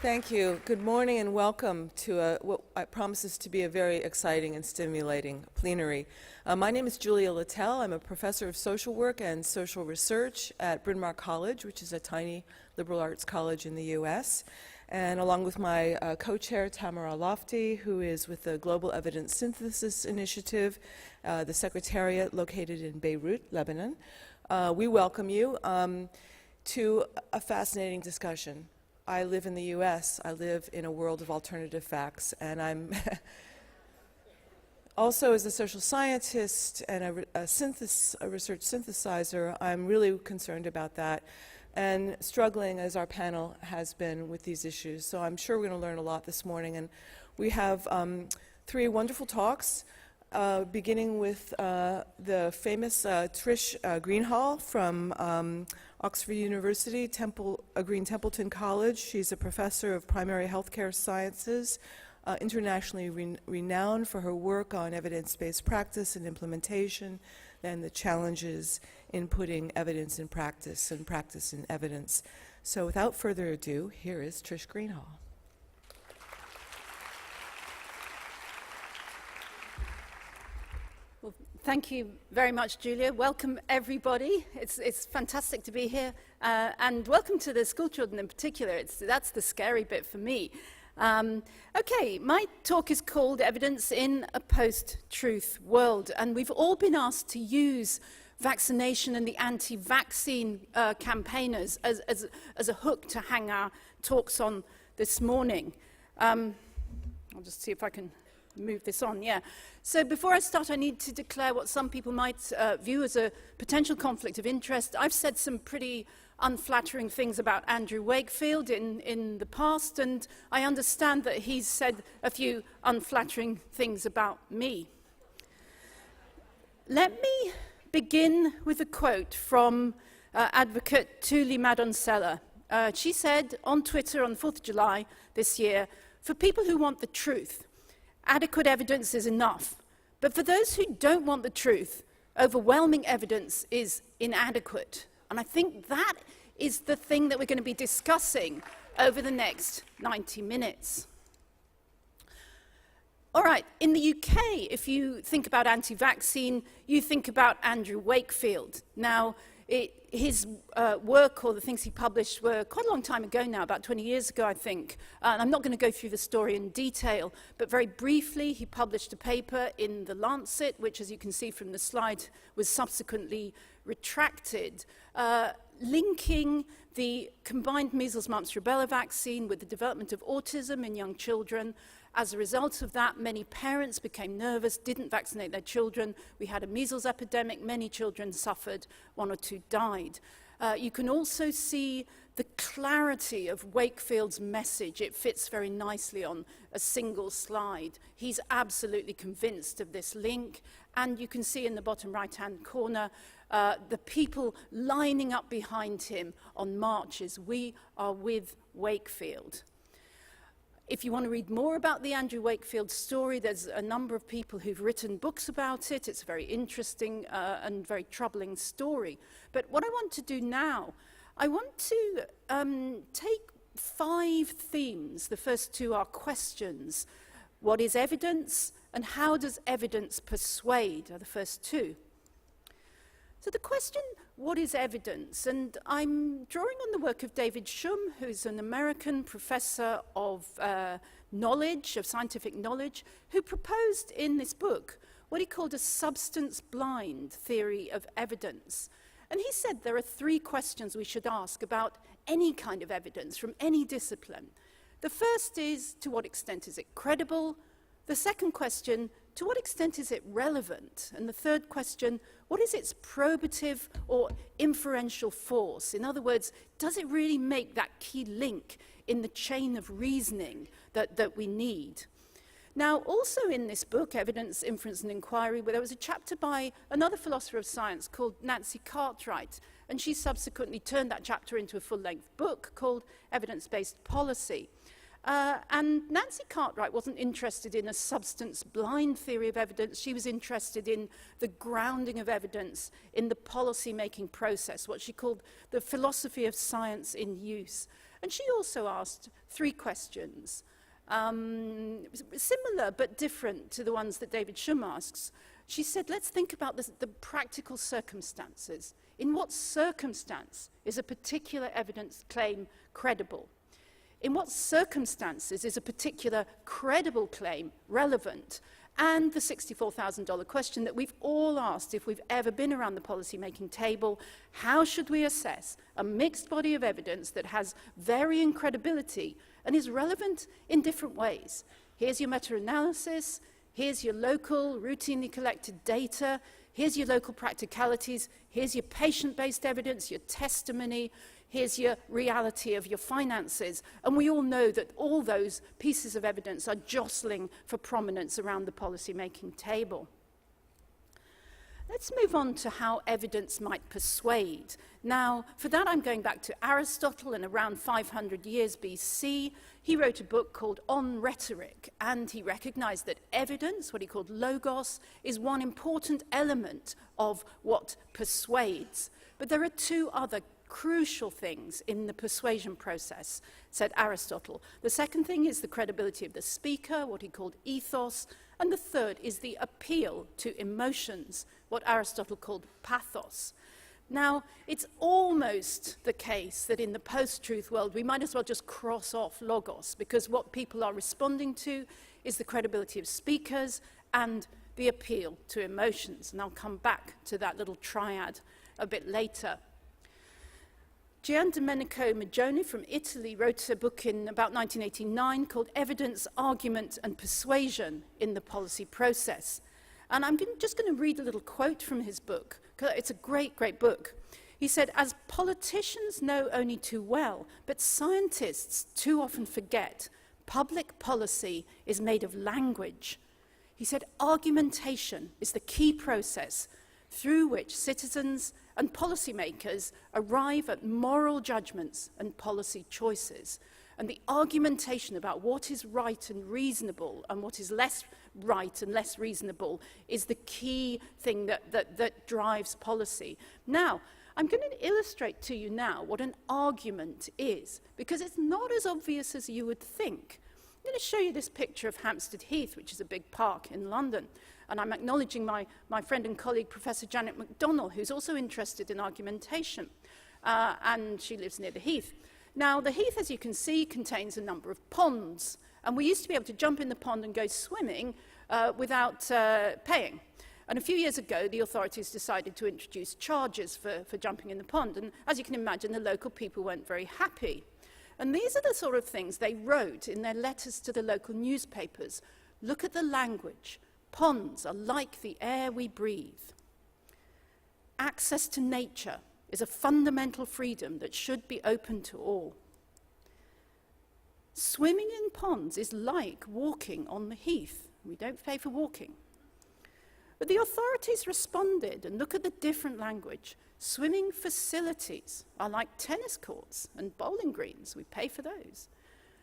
Thank you. Good morning and welcome to what promises to be a very exciting and stimulating plenary. My name is Julia Littell. I'm a professor of social work and social research at Bryn Mawr College, which is a tiny liberal arts college in the U.S., and along with my co-chair, Tamara Lofty, who is with the Global Evidence Synthesis Initiative, the secretariat located in Beirut, Lebanon. We welcome you to a fascinating discussion. I live in the U.S. I live in a world of alternative facts, and I'm also, as a social scientist and a research synthesizer, I'm really concerned about that and struggling, as our panel has been, with these issues. So I'm sure we're going to learn a lot this morning, and we have three wonderful talks, beginning with the famous Trish Greenhalgh from Oxford University, Green Templeton College. She's a professor of primary healthcare sciences, internationally renowned for her work on evidence-based practice and implementation, and the challenges in putting evidence in practice and practice in evidence. So without further ado, here is Trish Greenhalgh. Thank you very much, Julia. Welcome, everybody. It's fantastic to be here. And welcome to the school children in particular. That's the scary bit for me. Okay, my talk is called Evidence in a Post-Truth World. And we've all been asked to use vaccination and the anti-vaccine campaigners as a hook to hang our talks on this morning. I'll just see if I can move this on, yeah. So before I start, I need to declare what some people might view as a potential conflict of interest. I've said some pretty unflattering things about Andrew Wakefield in the past, and I understand that he's said a few unflattering things about me. Let me begin with a quote from advocate Thuli Madonsela. She said on Twitter on the 4th of July this year, "For people who want the truth, adequate evidence is enough. But for those who don't want the truth, overwhelming evidence is inadequate." And I think that is the thing that we're going to be discussing over the next 90 minutes. All right, in the UK, if you think about anti-vaccine, you think about Andrew Wakefield. Now, his work, or the things he published, were quite a long time ago now, about 20 years ago, I think. And I'm not going to go through the story in detail, but very briefly, he published a paper in The Lancet, which, as you can see from the slide, was subsequently retracted, linking the combined measles, mumps, rubella vaccine with the development of autism in young children. As a result of that, many parents became nervous, didn't vaccinate their children. We had a measles epidemic, many children suffered, 1 or 2 died. You can also see the clarity of Wakefield's message. It fits very nicely on a single slide. He's absolutely convinced of this link, and you can see in the bottom right-hand corner the people lining up behind him on marches. We are with Wakefield. If you want to read more about the Andrew Wakefield story, there's a number of people who've written books about it. It's a very interesting and very troubling story. But what I want to do now, I want to take 5 themes. The first 2 are questions. What is evidence, and how does evidence persuade, are the first 2. So the question, what is evidence? And I'm drawing on the work of David Shum, who's an American professor of knowledge, of scientific knowledge, who proposed in this book what he called a substance-blind theory of evidence. And he said there are 3 questions we should ask about any kind of evidence from any discipline. The first is, to what extent is it credible? The second question, to what extent is it relevant? And the third question, what is its probative or inferential force? In other words, does it really make that key link in the chain of reasoning that we need? Now, also in this book, Evidence, Inference and Inquiry, where there was a chapter by another philosopher of science called Nancy Cartwright, and she subsequently turned that chapter into a full-length book called Evidence-Based Policy. And Nancy Cartwright wasn't interested in a substance-blind theory of evidence. She was interested in the grounding of evidence in the policy-making process, what she called the philosophy of science in use. And she also asked 3 questions, similar but different to the ones that David Shum asks. She said, let's think about the practical circumstances. In what circumstance is a particular evidence claim credible? In what circumstances is a particular credible claim relevant? And the $64,000 question that we've all asked if we've ever been around the policy-making table: how should we assess a mixed body of evidence that has varying credibility and is relevant in different ways? Here's your meta-analysis, here's your local, routinely collected data, here's your local practicalities, here's your patient-based evidence, your testimony, here's your reality of your finances. And we all know that all those pieces of evidence are jostling for prominence around the policy-making table. Let's move on to how evidence might persuade. Now, for that, I'm going back to Aristotle, and around 500 years BC, he wrote a book called On Rhetoric, and he recognized that evidence, what he called logos, is one important element of what persuades. But there are 2 other crucial things in the persuasion process, said Aristotle. The second thing is the credibility of the speaker, what he called ethos, and the third is the appeal to emotions, what Aristotle called pathos. Now, it's almost the case that in the post-truth world, we might as well just cross off logos, because what people are responding to is the credibility of speakers and the appeal to emotions. And I'll come back to that little triad a bit later. Gian Domenico Maggioni from Italy wrote a book in about 1989 called Evidence, Argument and Persuasion in the Policy Process. And I'm just going to read a little quote from his book, because it's a great, great book. He said, "As politicians know only too well, but scientists too often forget, public policy is made of language." He said, "Argumentation is the key process through which citizens and policymakers arrive at moral judgments and policy choices. And the argumentation about what is right and reasonable and what is less right and less reasonable is the key thing that drives policy." Now, I'm going to illustrate to you now what an argument is, because it's not as obvious as you would think. I'm going to show you this picture of Hampstead Heath, which is a big park in London. And I'm acknowledging my friend and colleague, Professor Janet McDonnell, who's also interested in argumentation, and she lives near the Heath. Now, the Heath, as you can see, contains a number of ponds, and we used to be able to jump in the pond and go swimming without paying. And a few years ago, the authorities decided to introduce charges for jumping in the pond, and as you can imagine, the local people weren't very happy. And these are the sort of things they wrote in their letters to the local newspapers. Look at the language. Ponds are like the air we breathe. Access to nature is a fundamental freedom that should be open to all. Swimming in ponds is like walking on the heath. We don't pay for walking. But the authorities responded, and look at the different language. Swimming facilities are like tennis courts and bowling greens. We pay for those.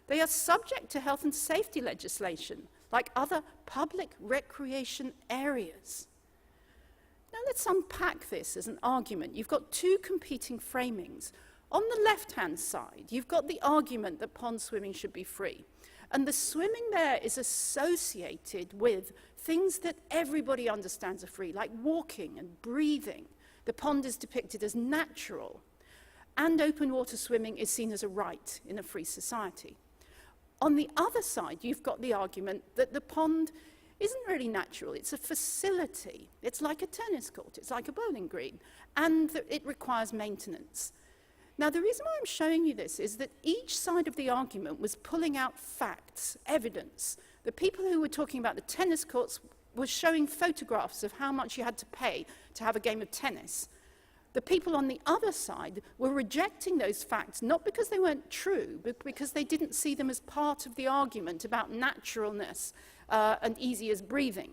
They are subject to health and safety legislation, like other public recreation areas. Now let's unpack this as an argument. You've got 2 competing framings. On the left-hand side, you've got the argument that pond swimming should be free. And the swimming there is associated with things that everybody understands are free, like walking and breathing. The pond is depicted as natural. And open water swimming is seen as a right in a free society. On the other side, you've got the argument that the pond isn't really natural. It's a facility. It's like a tennis court. It's like a bowling green. And it requires maintenance. Now, the reason why I'm showing you this is that each side of the argument was pulling out facts, evidence. The people who were talking about the tennis courts were showing photographs of how much you had to pay to have a game of tennis. The people on the other side were rejecting those facts, not because they weren't true, but because they didn't see them as part of the argument about naturalness and easy as breathing.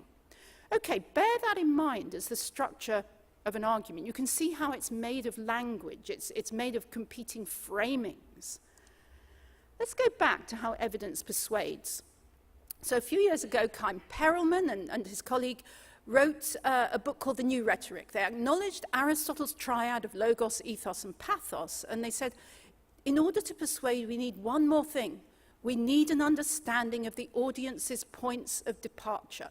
Okay, bear that in mind as the structure of an argument. You can see how it's made of language. It's made of competing framings. Let's go back to how evidence persuades. So a few years ago, Chaim Perelman and his colleague wrote a book called The New Rhetoric. They acknowledged Aristotle's triad of logos, ethos, and pathos, and they said, in order to persuade, we need one more thing. We need an understanding of the audience's points of departure.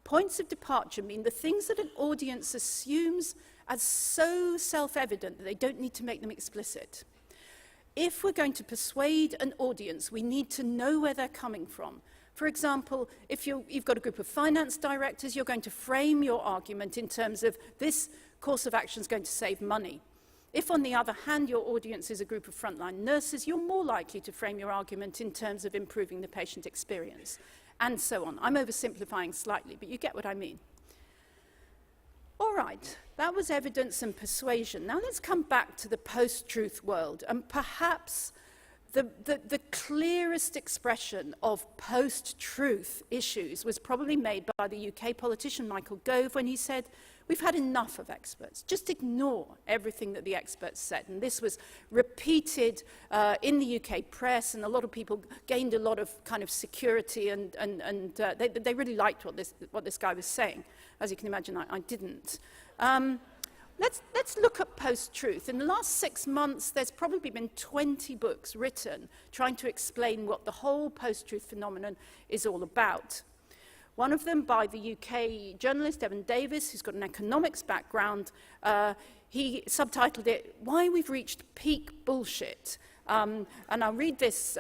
Points of departure mean the things that an audience assumes as so self-evident that they don't need to make them explicit. If we're going to persuade an audience, we need to know where they're coming from. For example, if you've got a group of finance directors, you're going to frame your argument in terms of this course of action is going to save money. If, on the other hand, your audience is a group of frontline nurses, you're more likely to frame your argument in terms of improving the patient experience, and so on. I'm oversimplifying slightly, but you get what I mean. All right, that was evidence and persuasion. Now let's come back to the post-truth world, and perhaps the clearest expression of post-truth issues was probably made by the UK politician Michael Gove when he said, "We've had enough of experts. Just ignore everything that the experts said." And this was repeated in the UK press, and a lot of people gained a lot of kind of security, and they really liked what this guy was saying. As you can imagine, I didn't. Let's look at post-truth. In the last 6 months, there's probably been 20 books written trying to explain what the whole post-truth phenomenon is all about. One of them by the UK journalist Evan Davis, who's got an economics background. He subtitled it, "Why We've Reached Peak Bullshit." And I'll read this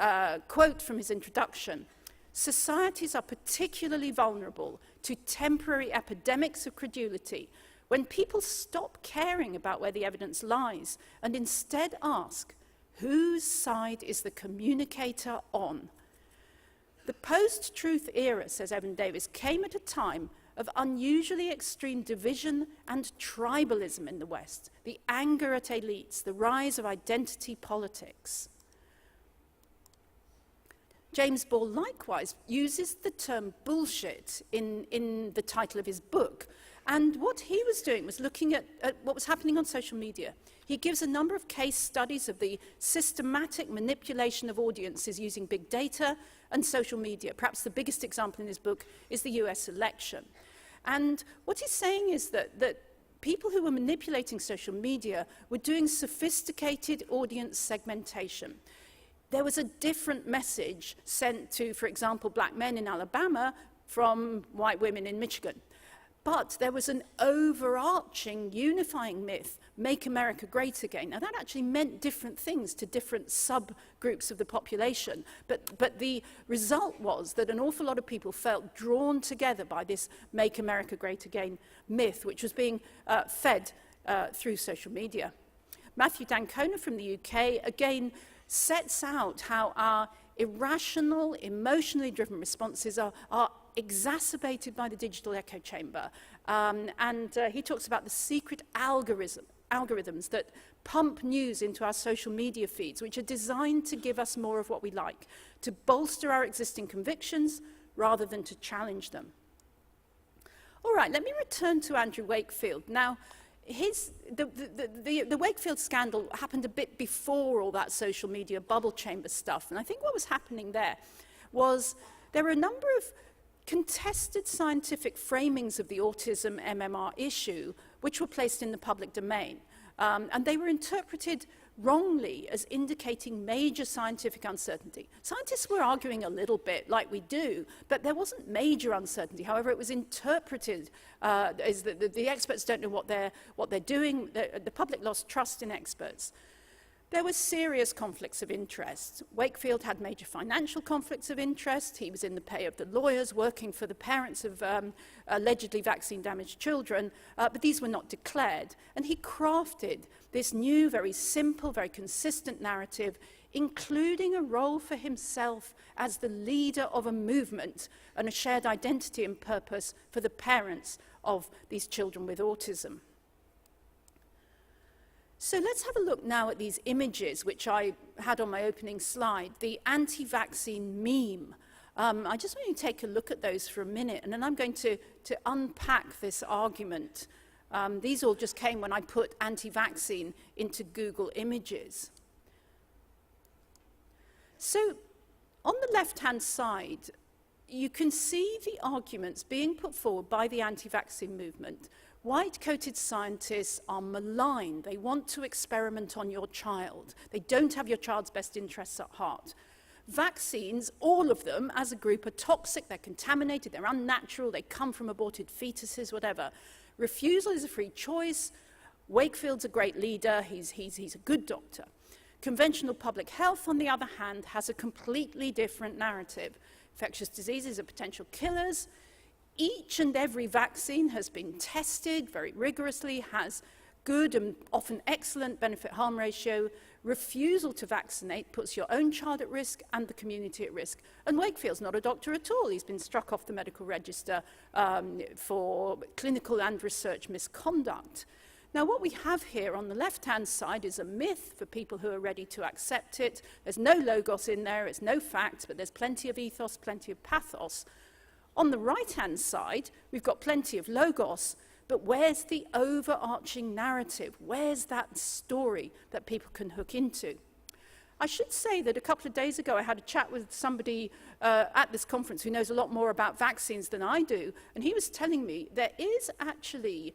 quote from his introduction. "Societies are particularly vulnerable to temporary epidemics of credulity when people stop caring about where the evidence lies and instead ask, whose side is the communicator on? The post-truth era," says Evan Davis, "came at a time of unusually extreme division and tribalism in the West, the anger at elites, the rise of identity politics." James Ball likewise uses the term bullshit in the title of his book. And what he was doing was looking at what was happening on social media. He gives a number of case studies of the systematic manipulation of audiences using big data and social media. Perhaps the biggest example in his book is the US election. And what he's saying is that people who were manipulating social media were doing sophisticated audience segmentation. There was a different message sent to, for example, black men in Alabama from white women in Michigan. But there was an overarching, unifying myth, make America great again. Now, that actually meant different things to different subgroups of the population. But the result was that an awful lot of people felt drawn together by this make America great again myth, which was being fed through social media. Matthew D'Ancona from the UK, again, sets out how our irrational, emotionally driven responses are exacerbated by the digital echo chamber. He talks about the secret algorithms that pump news into our social media feeds, which are designed to give us more of what we like, to bolster our existing convictions rather than to challenge them. All right, let me return to Andrew Wakefield. Now, the Wakefield scandal happened a bit before all that social media bubble chamber stuff. And I think what was happening there was there were a number of contested scientific framings of the autism MMR issue, which were placed in the public domain. And they were interpreted wrongly as indicating major scientific uncertainty. Scientists were arguing a little bit, like we do, but there wasn't major uncertainty. However, it was interpreted as the experts don't know what they're doing. The public lost trust in experts. There were serious conflicts of interest. Wakefield had major financial conflicts of interest. He was in the pay of the lawyers working for the parents of allegedly vaccine-damaged children, but these were not declared. And he crafted this new, very simple, very consistent narrative, including a role for himself as the leader of a movement and a shared identity and purpose for the parents of these children with autism. So let's have a look now at these images, which I had on my opening slide, the anti-vaccine meme. I just want you to take a look at those for a minute, and then I'm going to unpack this argument. These all just came when I put anti-vaccine into Google Images. So on the left-hand side, you can see the arguments being put forward by the anti-vaccine movement, White-coated scientists are maligned. They want to experiment on your child. They don't have your child's best interests at heart. Vaccines, all of them, as a group, are toxic, they're contaminated, they're unnatural, they come from aborted fetuses, whatever. Refusal is a free choice. Wakefield's a great leader, he's a good doctor. Conventional public health, on the other hand, has a completely different narrative. Infectious diseases are potential killers. Each and every vaccine has been tested very rigorously, has good and often excellent benefit-harm ratio. Refusal to vaccinate puts your own child at risk and the community at risk. And Wakefield's not a doctor at all. He's been struck off the medical register for clinical and research misconduct. Now, what we have here on the left-hand side is a myth for people who are ready to accept it. There's no logos in there, it's no facts, but there's plenty of ethos, plenty of pathos. On the right-hand side, we've got plenty of logos, but where's the overarching narrative? Where's that story that people can hook into? I should say that a couple of days ago I had a chat with somebody at this conference who knows a lot more about vaccines than I do, and he was telling me there is actually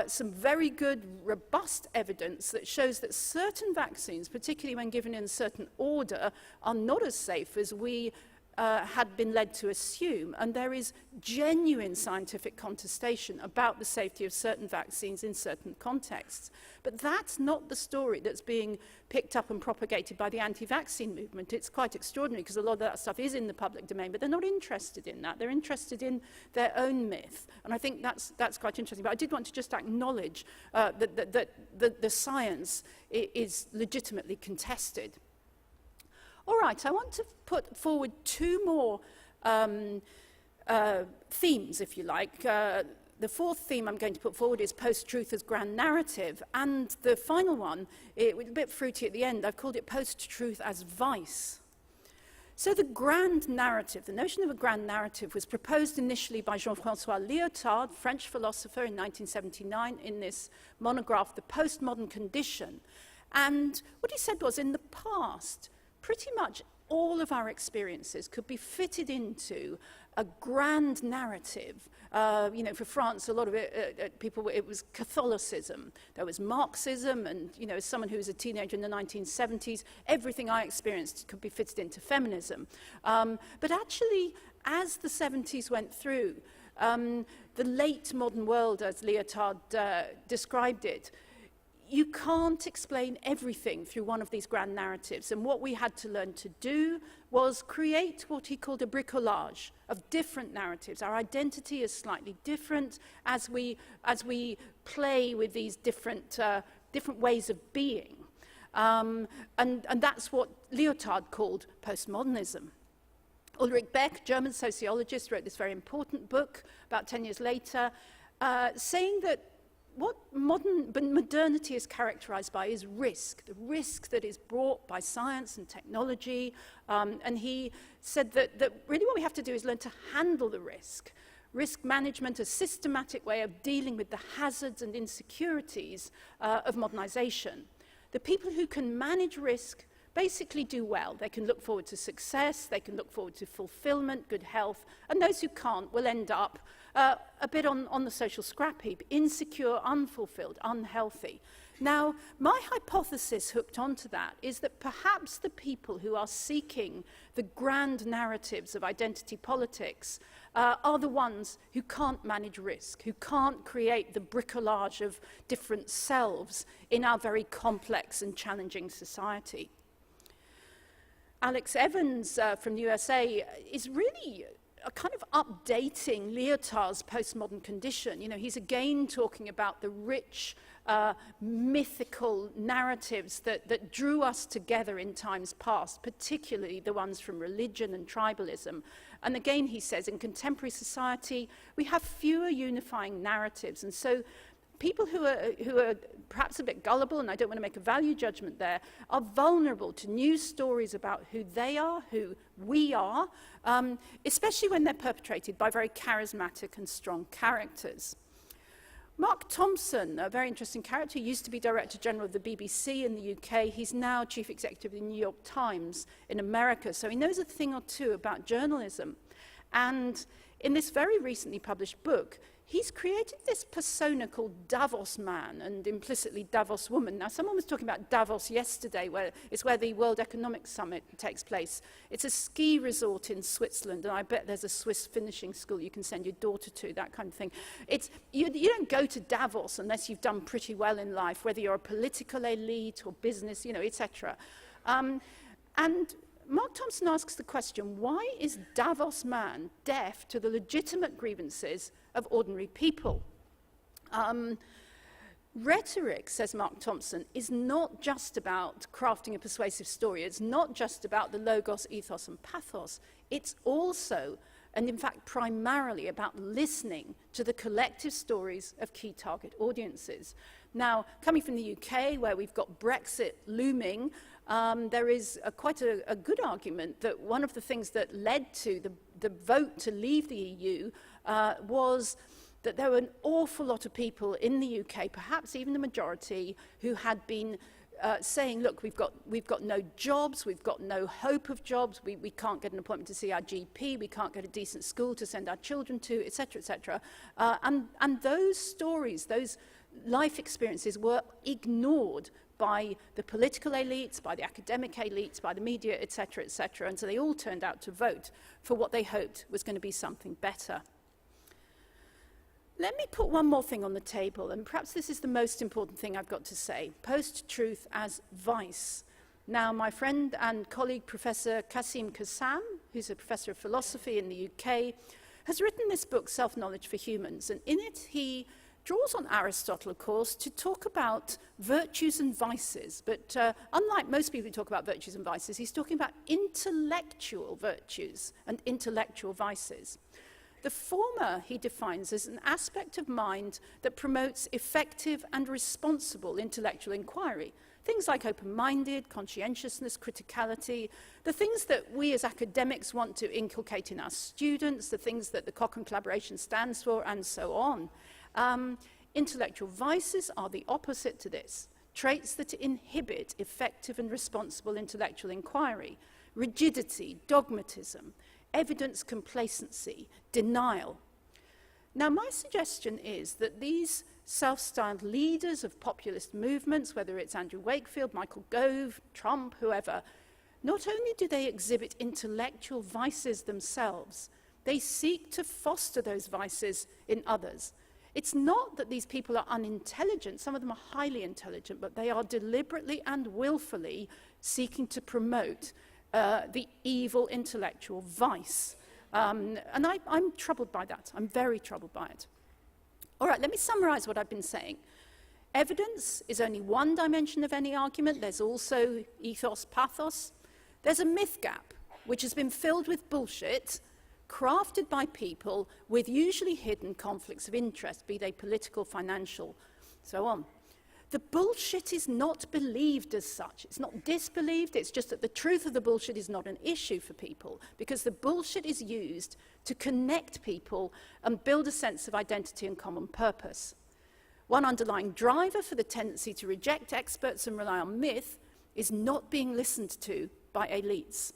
some very good, robust evidence that shows that certain vaccines, particularly when given in a certain order, are not as safe as we had been led to assume, and there is genuine scientific contestation about the safety of certain vaccines in certain contexts. But that's not the story that's being picked up and propagated by the anti-vaccine movement. It's quite extraordinary because a lot of that stuff is in the public domain, but they're not interested in that. They're interested in their own myth, and I think that's quite interesting. But I did want to just acknowledge that the science is legitimately contested. All right, I want to put forward two more themes, if you like. The fourth theme I'm going to put forward is post-truth as grand narrative. And the final one, it was a bit fruity at the end, I've called it post-truth as vice. So the grand narrative, the notion of a grand narrative was proposed initially by Jean-François Lyotard, French philosopher in 1979 in this monograph, The Postmodern Condition. And what he said was, in the past, pretty much all of our experiences could be fitted into a grand narrative. You know, for France, a lot of it, it was Catholicism. There was Marxism, and, you know, as someone who was a teenager in the 1970s, everything I experienced could be fitted into feminism. But actually, as the 70s went through, the late modern world, as Lyotard described it, you can't explain everything through one of these grand narratives. And what we had to learn to do was create what he called a bricolage of different narratives. Our identity is slightly different as we play with these different ways of being. And that's what Lyotard called postmodernism. Ulrich Beck, German sociologist, wrote this very important book about 10 years later, saying that what modernity is characterized by is risk, the risk that is brought by science and technology. And he said that really what we have to do is learn to handle the risk. Risk management, a systematic way of dealing with the hazards and insecurities of modernization. The people who can manage risk basically do well. They can look forward to success, they can look forward to fulfillment, good health, and those who can't will end up a bit on the social scrap heap, insecure, unfulfilled, unhealthy. Now, my hypothesis hooked onto that is that perhaps the people who are seeking the grand narratives of identity politics are the ones who can't manage risk, who can't create the bricolage of different selves in our very complex and challenging society. Alex Evans from the USA is really kind of updating Lyotard's postmodern condition. You know, he's again talking about the rich, mythical narratives that drew us together in times past, particularly the ones from religion and tribalism. And again, he says, in contemporary society, we have fewer unifying narratives. And so people who are perhaps a bit gullible, and I don't want to make a value judgment there, are vulnerable to new stories about who they are, who we are, especially when they're perpetrated by very charismatic and strong characters. Mark Thompson, a very interesting character, used to be Director General of the BBC in the UK. He's now Chief Executive of the New York Times in America, so he knows a thing or two about journalism. And in this very recently published book, he's created this persona called Davos man and implicitly Davos woman. Now, someone was talking about Davos yesterday, where it's where the World Economic Summit takes place. It's a ski resort in Switzerland, and I bet there's a Swiss finishing school you can send your daughter to, that kind of thing. You don't go to Davos unless you've done pretty well in life, whether you're a political elite or business, etc. And Mark Thompson asks the question, why is Davos man deaf to the legitimate grievances of ordinary people? Rhetoric, says Mark Thompson, is not just about crafting a persuasive story. It's not just about the logos, ethos, and pathos. It's also, and in fact primarily, about listening to the collective stories of key target audiences. Now, coming from the UK, where we've got Brexit looming, there is quite a good argument that one of the things that led to the vote to leave the EU was that there were an awful lot of people in the UK, perhaps even the majority, who had been saying, look, we've got no jobs, we've got no hope of jobs, we can't get an appointment to see our GP, we can't get a decent school to send our children to, etc., etc. And those stories, those life experiences were ignored by the political elites, by the academic elites, by the media, etc., etc. And so they all turned out to vote for what they hoped was going to be something better. Let me put one more thing on the table, and perhaps this is the most important thing I've got to say. Post-truth as vice. Now, my friend and colleague, Professor Qasim Qassam, who's a professor of philosophy in the UK, has written this book, Self-Knowledge for Humans, and in it he draws on Aristotle, of course, to talk about virtues and vices. But unlike most people who talk about virtues and vices, he's talking about intellectual virtues and intellectual vices. The former he defines as an aspect of mind that promotes effective and responsible intellectual inquiry. Things like open-minded, conscientiousness, criticality, the things that we as academics want to inculcate in our students, the things that the Cochrane Collaboration stands for, and so on. Intellectual vices are the opposite to this, traits that inhibit effective and responsible intellectual inquiry, rigidity, dogmatism, evidence complacency, denial. Now, my suggestion is that these self-styled leaders of populist movements, whether it's Andrew Wakefield, Michael Gove, Trump, whoever, not only do they exhibit intellectual vices themselves, they seek to foster those vices in others. It's not that these people are unintelligent, some of them are highly intelligent, but they are deliberately and willfully seeking to promote the evil intellectual vice. And I'm troubled by that. I'm very troubled by it. All right, let me summarize what I've been saying. Evidence is only one dimension of any argument. There's also ethos, pathos. There's a myth gap, which has been filled with bullshit, crafted by people with usually hidden conflicts of interest, be they political, financial, so on. The bullshit is not believed as such. It's not disbelieved, it's just that the truth of the bullshit is not an issue for people, because the bullshit is used to connect people and build a sense of identity and common purpose. One underlying driver for the tendency to reject experts and rely on myth is not being listened to by elites.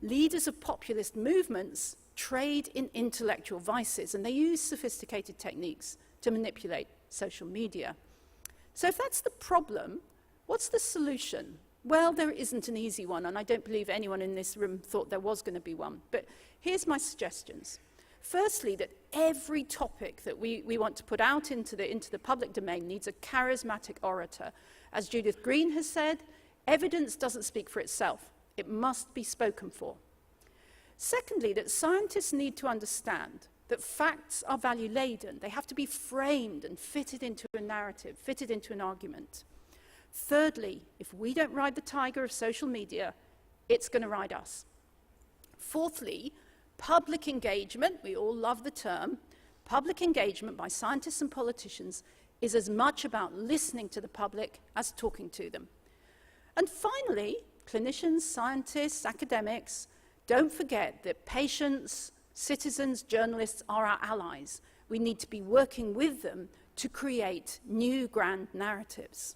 Leaders of populist movements trade in intellectual vices, and they use sophisticated techniques to manipulate social media. So if that's the problem, what's the solution? Well, there isn't an easy one, and I don't believe anyone in this room thought there was going to be one. But here's my suggestions. Firstly, that every topic that we want to put out into the public domain needs a charismatic orator. As Judith Green has said, evidence doesn't speak for itself. It must be spoken for. Secondly, that scientists need to understand that facts are value-laden. They have to be framed and fitted into a narrative, fitted into an argument. Thirdly, if we don't ride the tiger of social media, it's going to ride us. Fourthly, public engagement, we all love the term, public engagement by scientists and politicians is as much about listening to the public as talking to them. And finally, clinicians, scientists, academics, don't forget that patients, citizens, journalists are our allies. We need to be working with them to create new grand narratives.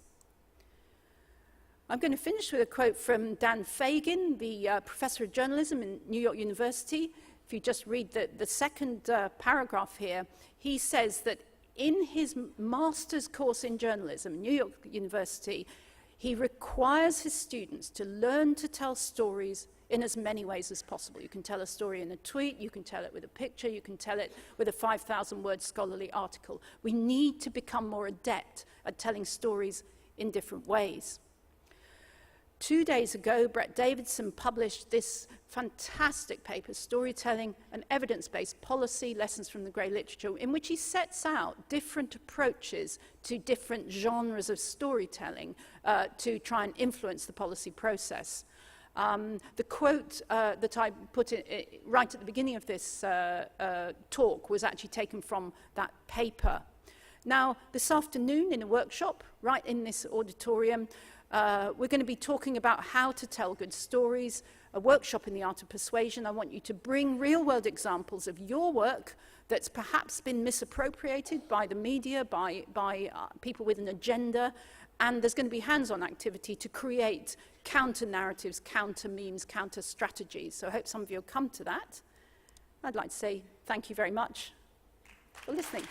I'm going to finish with a quote from Dan Fagin, the professor of journalism in New York University. if you just read the second paragraph here, he says that in his master's course in journalism, New York University, he requires his students to learn to tell stories in as many ways as possible. You can tell a story in a tweet, you can tell it with a picture, you can tell it with a 5,000-word scholarly article. We need to become more adept at telling stories in different ways. 2 days ago, Brett Davidson published this fantastic paper, Storytelling and Evidence-Based Policy, Lessons from the Grey Literature, in which he sets out different approaches to different genres of storytelling to try and influence the policy process. The quote that I put right at the beginning of this talk was actually taken from that paper. Now, this afternoon in a workshop, right in this auditorium, we're going to be talking about how to tell good stories, a workshop in the art of persuasion. I want you to bring real-world examples of your work that's perhaps been misappropriated by the media, by people with an agenda, and there's going to be hands-on activity to create counter-narratives, counter-memes, counter-strategies. So I hope some of you will come to that. I'd like to say thank you very much for listening.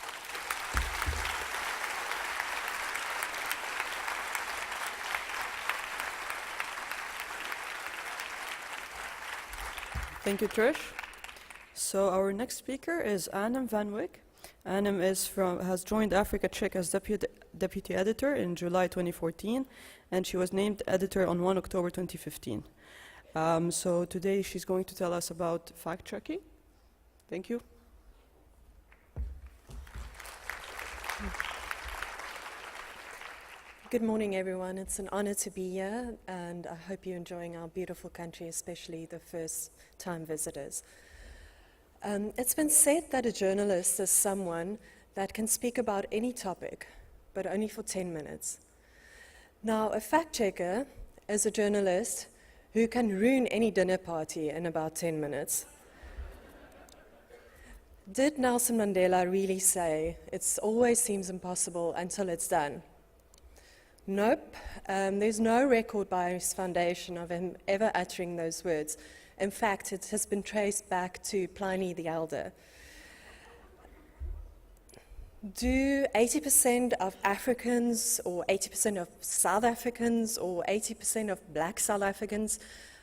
Thank you, Trish. So our next speaker is Annem Van Wyk. Annem has joined Africa Check as deputy editor in July 2014, and she was named editor on 1 October 2015. So today she's going to tell us about fact-checking. Thank you. Good morning, everyone. It's an honor to be here, and I hope you're enjoying our beautiful country, especially the first-time visitors. It's been said that a journalist is someone that can speak about any topic, but only for 10 minutes. Now, a fact-checker is a journalist who can ruin any dinner party in about 10 minutes. Did Nelson Mandela really say, "It always seems impossible until it's done"? Nope, there's no record by his foundation of him ever uttering those words. In fact, it has been traced back to Pliny the Elder. Do 80% of Africans, or 80% of South Africans, or 80% of black South Africans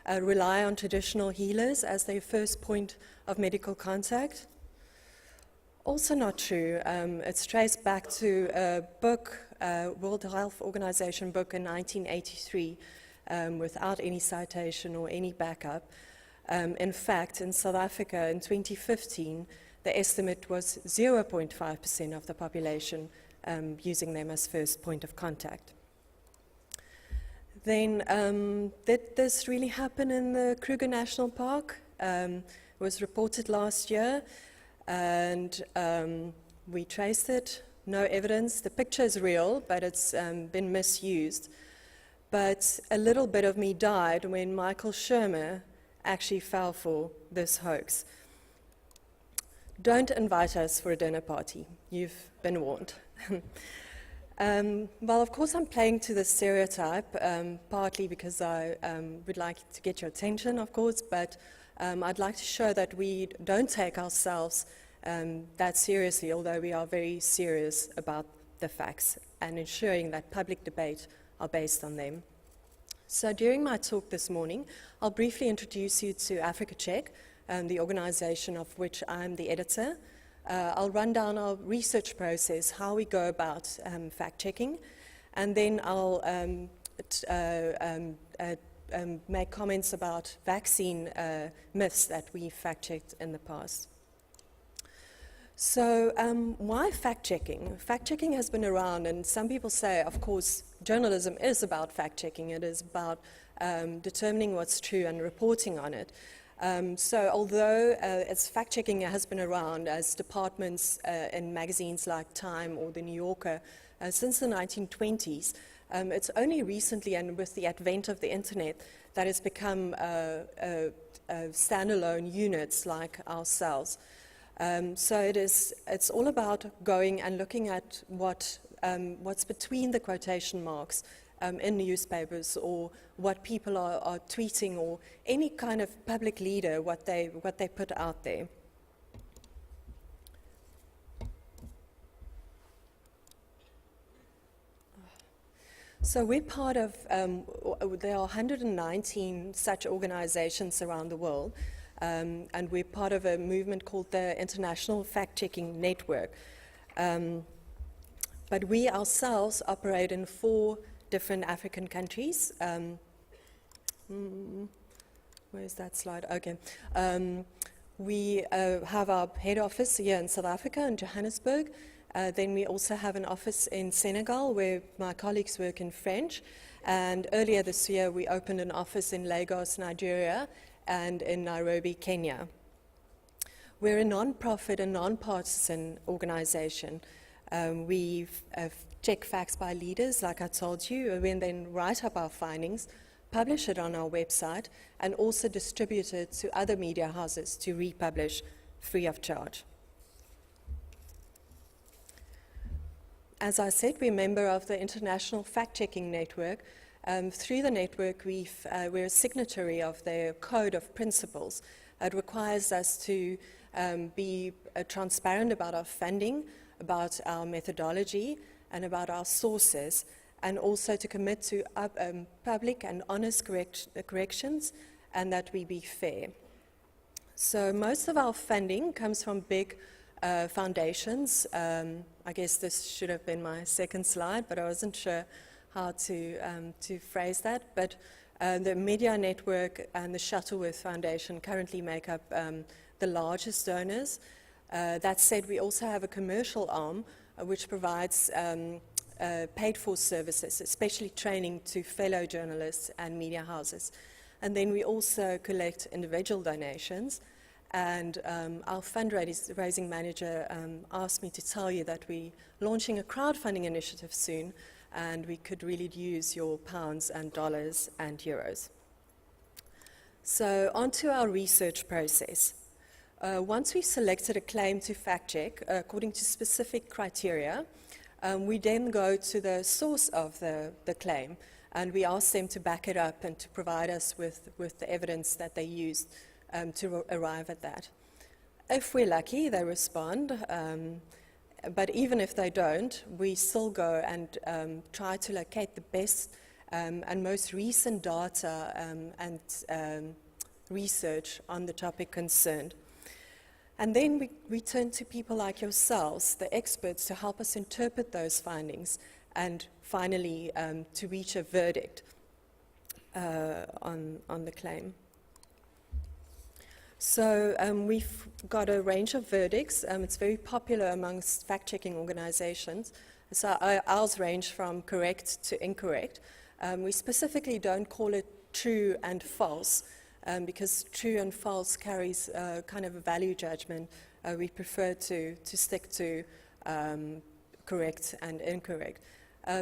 rely on traditional healers as their first point of medical contact? Also not true. It's traced back to a book, World Health Organization book in 1983, without any citation or any backup. In fact, in South Africa in 2015, the estimate was 0.5% of the population using them as first point of contact. Then, did this really happen in the Kruger National Park? It was reported last year, and we traced it. No evidence. The picture is real, but it's been misused. But a little bit of me died when Michael Shermer actually fell for this hoax. Don't invite us for a dinner party. You've been warned. Well, of course, I'm playing to the stereotype, partly because I would like to get your attention, of course, but I'd like to show that we don't take ourselves that seriously, although we are very serious about the facts and ensuring that public debate are based on them. So during my talk this morning, I'll briefly introduce you to Africa Check, the organization of which I'm the editor. I'll run down our research process, how we go about fact-checking, and then I'll make comments about vaccine myths that we fact-checked in the past. So why fact-checking? Fact-checking has been around, and some people say, of course, journalism is about fact-checking. It is about determining what's true and reporting on it. So although it's fact-checking has been around as departments in magazines like Time or The New Yorker since the 1920s, it's only recently and with the advent of the internet that it's become standalone units like ourselves. So it's all about going and looking at what's between the quotation marks in newspapers, or what people are tweeting, or any kind of public leader, what they put out there. So we're part of, there are 119 such organizations around the world, and we're part of a movement called the International Fact-Checking Network. But we ourselves operate in 4 different African countries. Where's that slide? Okay. We have our head office here in South Africa, in Johannesburg. Then we also have an office in Senegal, where my colleagues work in French. And earlier this year, we opened an office in Lagos, Nigeria, and in Nairobi, Kenya. We're a non-profit and non-partisan organization. We check facts by leaders, like I told you, and we then write up our findings, publish it on our website, and also distribute it to other media houses to republish free of charge. As I said, we're a member of the International Fact-Checking Network. Through the network, we're a signatory of their Code of Principles. It requires us to be transparent about our funding, about our methodology, and about our sources, and also to commit to public and honest corrections, and that we be fair. So most of our funding comes from big foundations. I guess this should have been my second slide, but I wasn't sure how to phrase that. But the Media Network and the Shuttleworth Foundation currently make up the largest donors. That said, we also have a commercial arm which provides paid-for services, especially training to fellow journalists and media houses. And then we also collect individual donations. And our fundraising manager asked me to tell you that we're launching a crowdfunding initiative soon, and we could really use your pounds and dollars and euros. So on to our research process. Once we've selected a claim to fact check according to specific criteria, we then go to the source of the claim, and we ask them to back it up and to provide us with the evidence that they used to arrive at that. If we're lucky, they respond, but even if they don't, we still go and try to locate the best and most recent data and research on the topic concerned. And then we turn to people like yourselves, the experts, to help us interpret those findings and finally to reach a verdict on the claim. So we've got a range of verdicts. It's very popular amongst fact-checking organizations. So ours range from correct to incorrect. We specifically don't call it true and false, because true and false carries kind of a value judgment. We prefer to stick to correct and incorrect.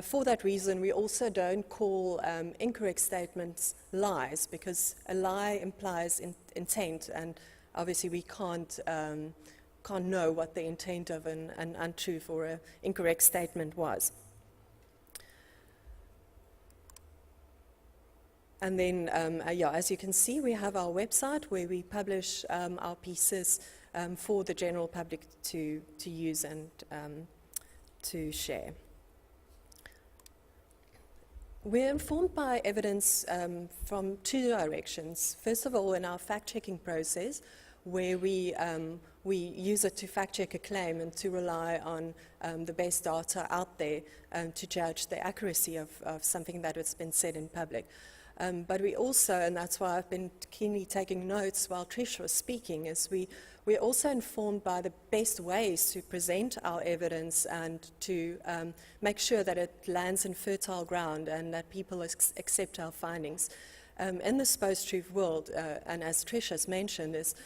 For that reason, we also don't call incorrect statements lies, because a lie implies intent, and obviously we can't know what the intent of an untruth or an incorrect statement was. And then, as you can see, we have our website where we publish our pieces for the general public to use and to share. We're informed by evidence from 2 directions. First of all, in our fact-checking process, where we use it to fact-check a claim and to rely on the best data out there to judge the accuracy of something that has been said in public. But we also, and that's why I've been keenly taking notes while Trish was speaking, is we're also informed by the best ways to present our evidence and to make sure that it lands in fertile ground and that people accept our findings. In this post-truth world, and as Trish has mentioned, is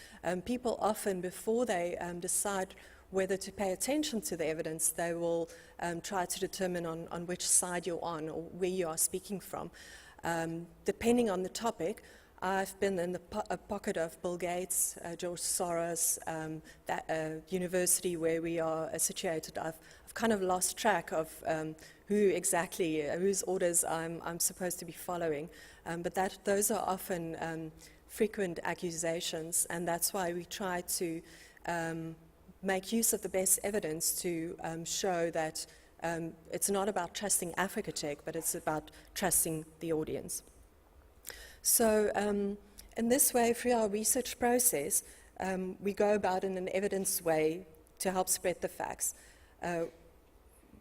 people often, before they decide whether to pay attention to the evidence, they will try to determine on which side you're on or where you are speaking from. Depending on the topic, I've been in the pocket of Bill Gates, George Soros, that university where we are situated. I've kind of lost track of whose orders I'm supposed to be following. But those are often frequent accusations, and that's why we try to make use of the best evidence to show that it's not about trusting Africa Check, but it's about trusting the audience. So in this way, through our research process, we go about in an evidence way to help spread the facts.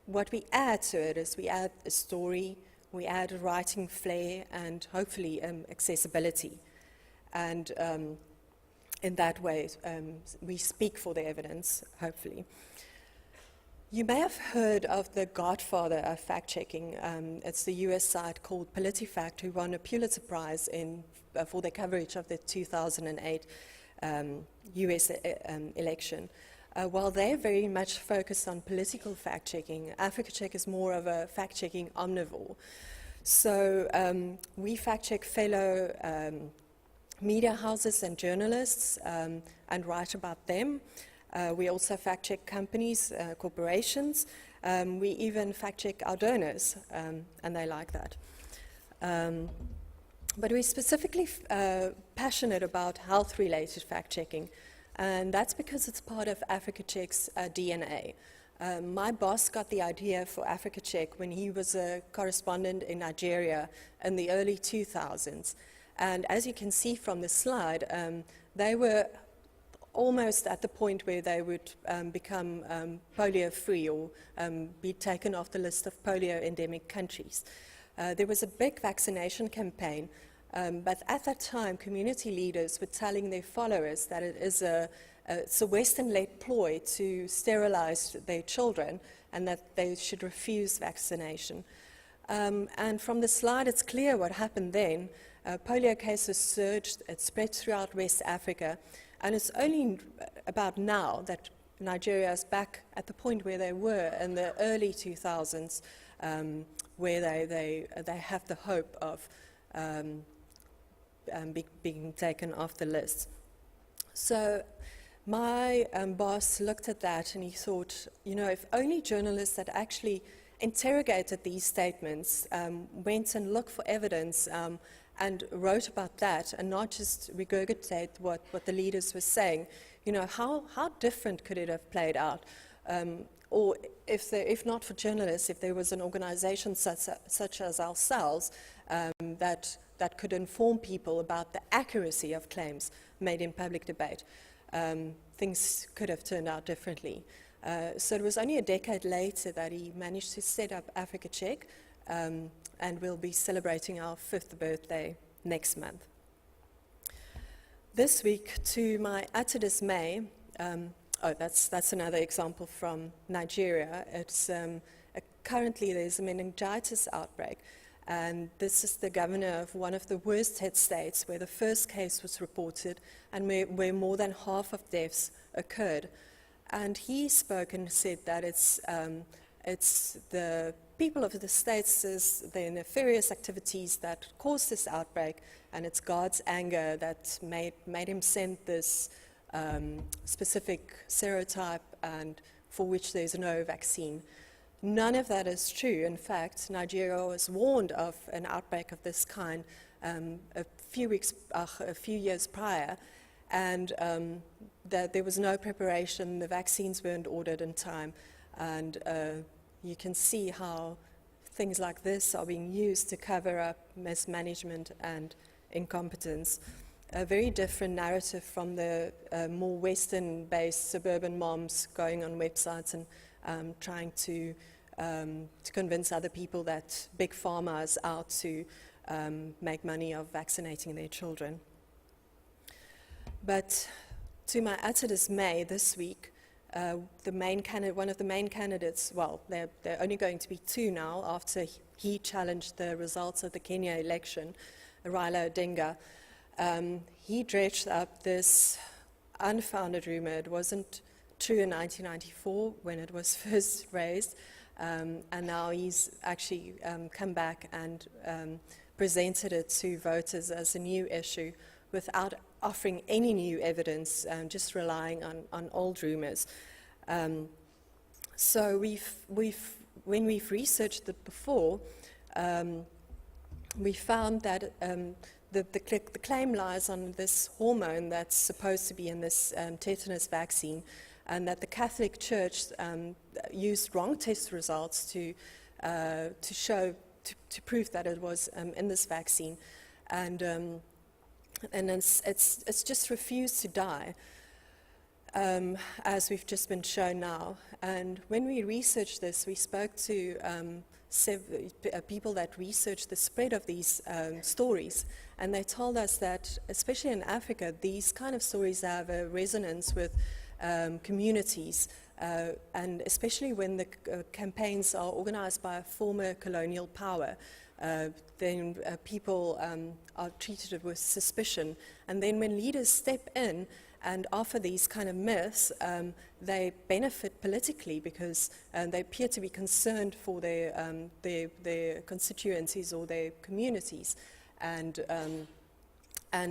What we add to it is we add a story, we add a writing flair, and hopefully accessibility. And in that way, we speak for the evidence, hopefully. You may have heard of the godfather of fact-checking. It's the US site called PolitiFact, who won a Pulitzer Prize for their coverage of the 2008 US election. While they're very much focused on political fact-checking, Africa Check is more of a fact-checking omnivore. So we fact-check fellow media houses and journalists and write about them. We also fact-check companies, corporations. We even fact-check our donors, and they like that. But we're specifically passionate about health-related fact-checking, and that's because it's part of Africa Check's DNA. My boss got the idea for Africa Check when he was a correspondent in Nigeria in the early 2000s. And as you can see from the slide, they were almost at the point where they would become polio-free or be taken off the list of polio-endemic countries. There was a big vaccination campaign, but at that time, community leaders were telling their followers that it's a Western-led ploy to sterilize their children and that they should refuse vaccination. And from the slide, it's clear what happened then. Polio cases surged, it spread throughout West Africa, and it's only about now that Nigeria is back at the point where they were in the early 2000s, where they have the hope of being taken off the list. So my boss looked at that and he thought, you know, if only journalists that actually interrogated these statements, went and looked for evidence and wrote about that and not just regurgitate what the leaders were saying, you know, how different could it have played out? Or if not for journalists, if there was an organization such as ourselves that could inform people about the accuracy of claims made in public debate, things could have turned out differently. So it was only a decade later that he managed to set up Africa Check, and we'll be celebrating our 5th birthday next month. This week, to my utter dismay, that's another example from Nigeria. It's currently there's a meningitis outbreak, and this is the governor of one of the worst hit states where the first case was reported and where more than half of deaths occurred. And he spoke and said that it's the people of the states, their nefarious activities that caused this outbreak, and it's God's anger that made him send this specific serotype and for which there's no vaccine. None of that is true. In fact, Nigeria was warned of an outbreak of this kind a few years prior, and that there was no preparation, the vaccines weren't ordered in time, and you can see how things like this are being used to cover up mismanagement and incompetence. A very different narrative from the more Western-based suburban moms going on websites and trying to convince other people that Big Pharma is out to make money of vaccinating their children. But to my utter dismay this week, one of the main candidates, well, they're only going to be 2 now after he challenged the results of the Kenya election, Raila Odinga. He dredged up this unfounded rumor. It wasn't true in 1994 when it was first raised, and now he's actually come back and presented it to voters as a new issue without offering any new evidence, just relying on old rumors. So we've when we've researched it before, we found that the claim lies on this hormone that's supposed to be in this tetanus vaccine, and that the Catholic Church used wrong test results to prove that it was in this vaccine, and it's just refused to die, as we've just been shown now. And when we researched this, we spoke to people that research the spread of these stories, and they told us that, especially in Africa, these kind of stories have a resonance with communities, and especially when the campaigns are organized by a former colonial power, then people are treated with suspicion. And then when leaders step in and offer these kind of myths, they benefit politically because they appear to be concerned for their constituencies or their communities. And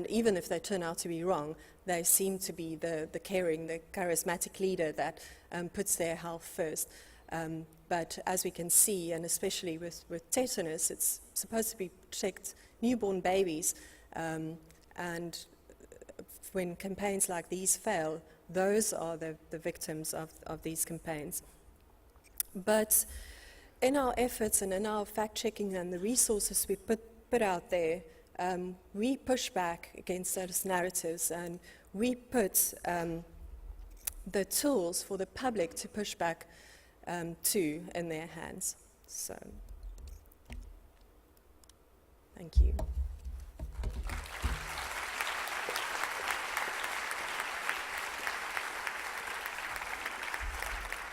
even if they turn out to be wrong, they seem to be the caring, the charismatic leader that puts their health first. But as we can see, and especially with tetanus, it's supposed to protect newborn babies, and when campaigns like these fail, those are the victims of these campaigns. But in our efforts and in our fact-checking and the resources we put out there, we push back against those narratives, and we put the tools for the public to push back to in their hands. So, thank you.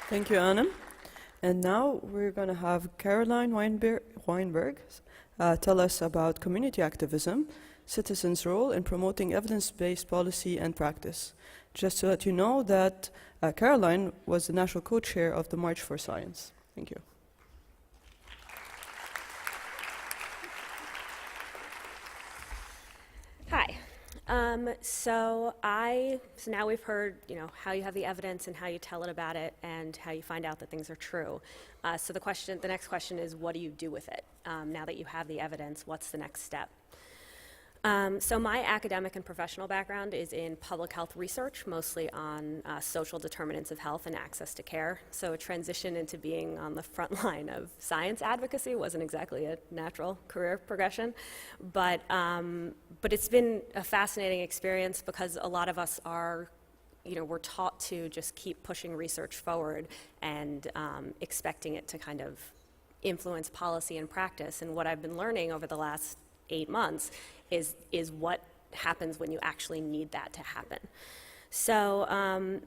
Thank you, Anna. And now we're going to have Caroline Weinberg tell us about community activism, citizens' role in promoting evidence-based policy and practice. Just to let you know that Caroline was the national co-chair of the March for Science. Thank you. Hi. So now we've heard, how you have the evidence and how you tell it about it and how you find out that things are true. So the next question is, what do you do with it? Now that you have the evidence, what's the next step? So my academic and professional background is in public health research, mostly on social determinants of health and access to care. So a transition into being on the front line of science advocacy wasn't exactly a natural career progression, but it's been a fascinating experience because a lot of us are, we're taught to just keep pushing research forward and expecting it to kind of influence policy and practice. And what I've been learning over the last 8 months is what happens when you actually need that to happen. So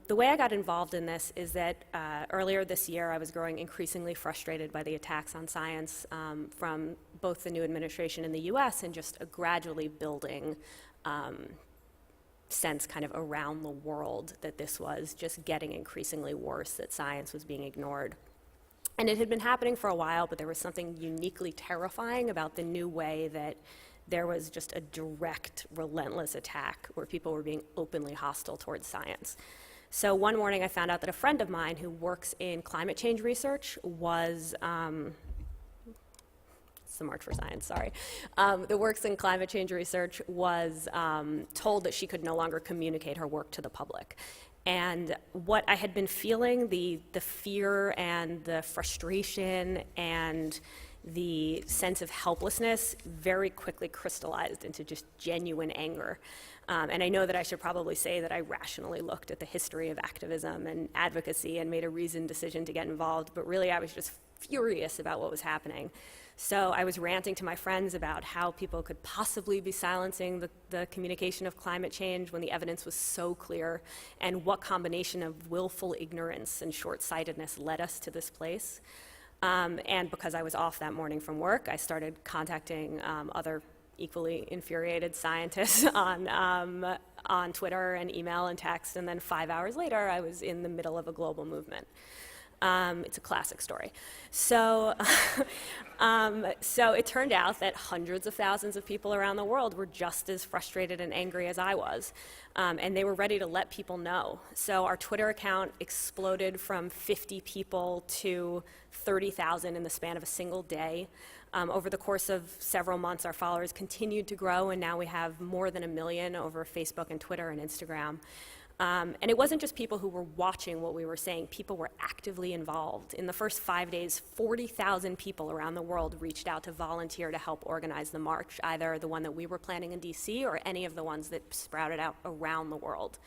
the way I got involved in this is that earlier this year I was growing increasingly frustrated by the attacks on science from both the new administration in the US and just a gradually building sense kind of around the world that this was just getting increasingly worse, that science was being ignored. And it had been happening for a while, but there was something uniquely terrifying about the new way that there was just a direct, relentless attack where people were being openly hostile towards science. So one morning I found out that a friend of mine who works in climate change research was, it's the March for Science, sorry, that works in climate change research was told that she could no longer communicate her work to the public. And what I had been feeling, the fear and the frustration and the sense of helplessness very quickly crystallized into just genuine anger. And I know that I should probably say that I rationally looked at the history of activism and advocacy and made a reasoned decision to get involved, but really I was just furious about what was happening. So I was ranting to my friends about how people could possibly be silencing the communication of climate change when the evidence was so clear, and what combination of willful ignorance and short-sightedness led us to this place. And because I was off that morning from work, I started contacting other equally infuriated scientists on Twitter and email and text, and then 5 hours later, I was in the middle of a global movement. It's a classic story. So, so it turned out that hundreds of thousands of people around the world were just as frustrated and angry as I was, and they were ready to let people know. So our Twitter account exploded from 50 people to 30,000 in the span of a single day. Over the course of several months, our followers continued to grow, and now we have more than 1 million over Facebook and Twitter and Instagram. And it wasn't just people who were watching what we were saying, people were actively involved. In the first 5 days, 40,000 people around the world reached out to volunteer to help organize the march, either the one that we were planning in DC or any of the ones that sprouted out around the world.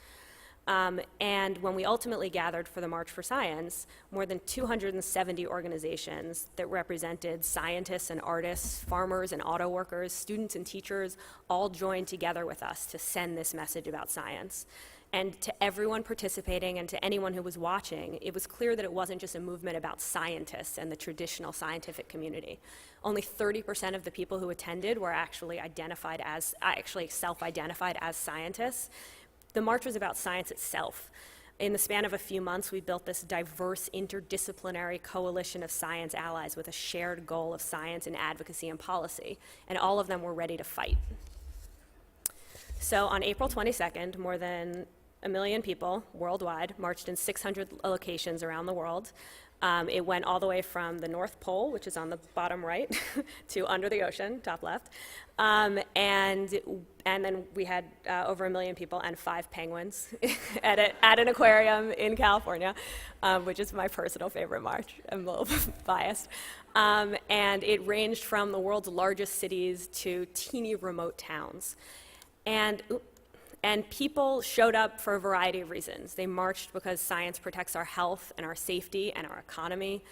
And when we ultimately gathered for the March for Science, more than 270 organizations that represented scientists and artists, farmers and auto workers, students and teachers, all joined together with us to send this message about science. And to everyone participating and to anyone who was watching, it was clear that it wasn't just a movement about scientists and the traditional scientific community. Only 30% of the people who attended were actually self-identified as scientists. The march was about science itself. In the span of a few months, we built this diverse, interdisciplinary coalition of science allies with a shared goal of science and advocacy and policy, and all of them were ready to fight. So on April 22nd, more than 1 million people worldwide marched in 600 locations around the world. It went all the way from the North Pole, which is on the bottom right, to under the ocean, top left. And then we had over 1 million people and 5 penguins at an aquarium in California, which is my personal favorite march. I'm a little biased. And it ranged from the world's largest cities to teeny remote towns. And people showed up for a variety of reasons. They marched because science protects our health and our safety and our economy,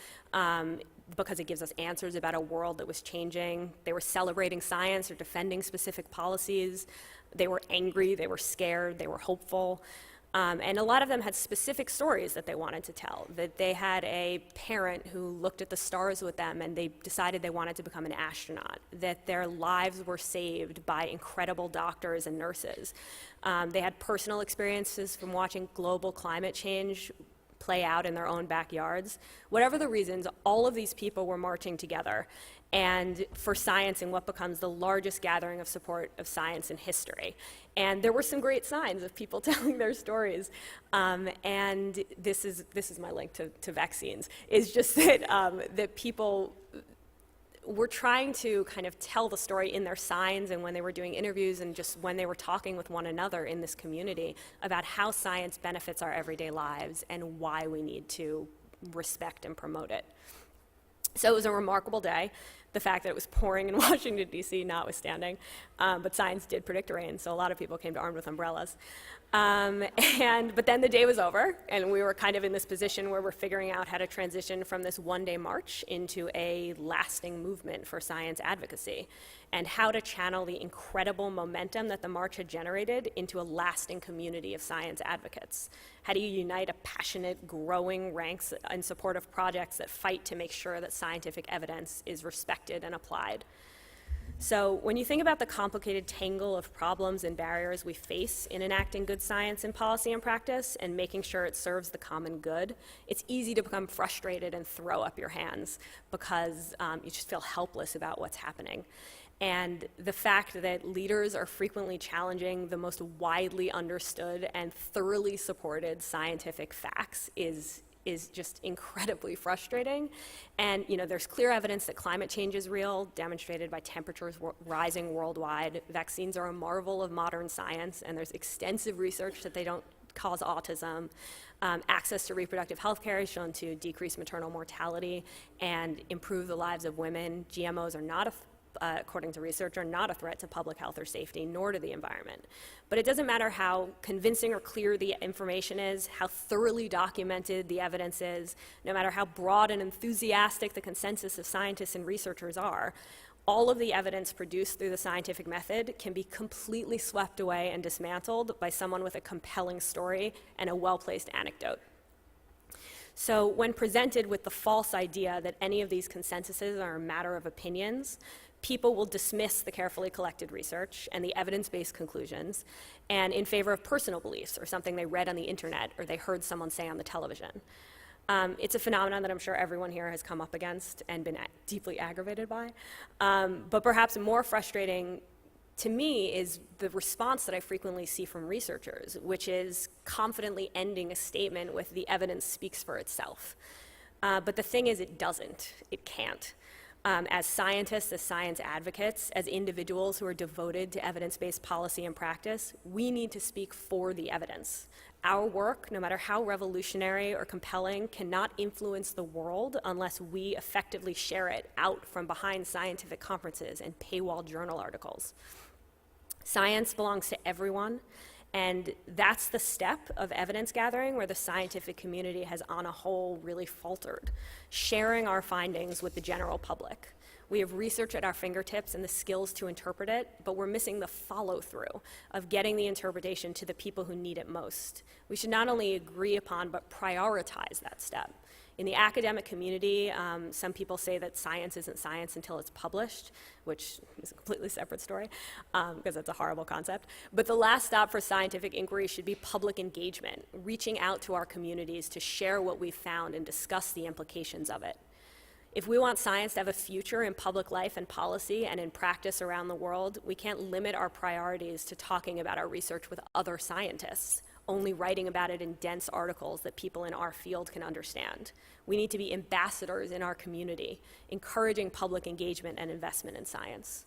because it gives us answers about a world that was changing. They were celebrating science or defending specific policies. They were angry, they were scared, they were hopeful. And a lot of them had specific stories that they wanted to tell, that they had a parent who looked at the stars with them and they decided they wanted to become an astronaut, that their lives were saved by incredible doctors and nurses. They had personal experiences from watching global climate change play out in their own backyards. Whatever the reasons, all of these people were marching together and for science in what becomes the largest gathering of support of science in history. And there were some great signs of people telling their stories. And this is my link to vaccines, is just that, that people were trying to kind of tell the story in their signs and when they were doing interviews and just when they were talking with one another in this community about how science benefits our everyday lives and why we need to respect and promote it. So it was a remarkable day, the fact that it was pouring in Washington, D.C. notwithstanding, but science did predict rain, so a lot of people came armed with umbrellas. But then the day was over, and we were kind of in this position where we're figuring out how to transition from this one-day march into a lasting movement for science advocacy, and how to channel the incredible momentum that the march had generated into a lasting community of science advocates. How do you unite a passionate, growing ranks in support of projects that fight to make sure that scientific evidence is respected and applied? So when you think about the complicated tangle of problems and barriers we face in enacting good science in policy and practice and making sure it serves the common good, it's easy to become frustrated and throw up your hands because you just feel helpless about what's happening. And the fact that leaders are frequently challenging the most widely understood and thoroughly supported scientific facts is just incredibly frustrating. And there's clear evidence that climate change is real, demonstrated by temperatures rising worldwide. Vaccines are a marvel of modern science, and there's extensive research that they don't cause autism. Access to reproductive health care is shown to decrease maternal mortality and improve the lives of women. GMOs are not according to research, are not a threat to public health or safety, nor to the environment. But it doesn't matter how convincing or clear the information is, how thoroughly documented the evidence is, no matter how broad and enthusiastic the consensus of scientists and researchers are, all of the evidence produced through the scientific method can be completely swept away and dismantled by someone with a compelling story and a well-placed anecdote. So when presented with the false idea that any of these consensuses are a matter of opinions, people will dismiss the carefully collected research and the evidence-based conclusions and in favor of personal beliefs or something they read on the internet or they heard someone say on the television. It's a phenomenon that I'm sure everyone here has come up against and been deeply aggravated by. But perhaps more frustrating to me is the response that I frequently see from researchers, which is confidently ending a statement with "the evidence speaks for itself." But the thing is, it doesn't. It can't. As scientists, as science advocates, as individuals who are devoted to evidence-based policy and practice, we need to speak for the evidence. Our work, no matter how revolutionary or compelling, cannot influence the world unless we effectively share it out from behind scientific conferences and paywall journal articles. Science belongs to everyone, and that's the step of evidence gathering where the scientific community has on a whole really faltered, sharing our findings with the general public. We have research at our fingertips and the skills to interpret it, but we're missing the follow-through of getting the interpretation to the people who need it most. We should not only agree upon, but prioritize that step. In the academic community, some people say that science isn't science until it's published, which is a completely separate story, because that's a horrible concept. But the last stop for scientific inquiry should be public engagement, reaching out to our communities to share what we've found and discuss the implications of it. If we want science to have a future in public life and policy and in practice around the world, we can't limit our priorities to talking about our research with other scientists, only writing about it in dense articles that people in our field can understand. We need to be ambassadors in our community, encouraging public engagement and investment in science.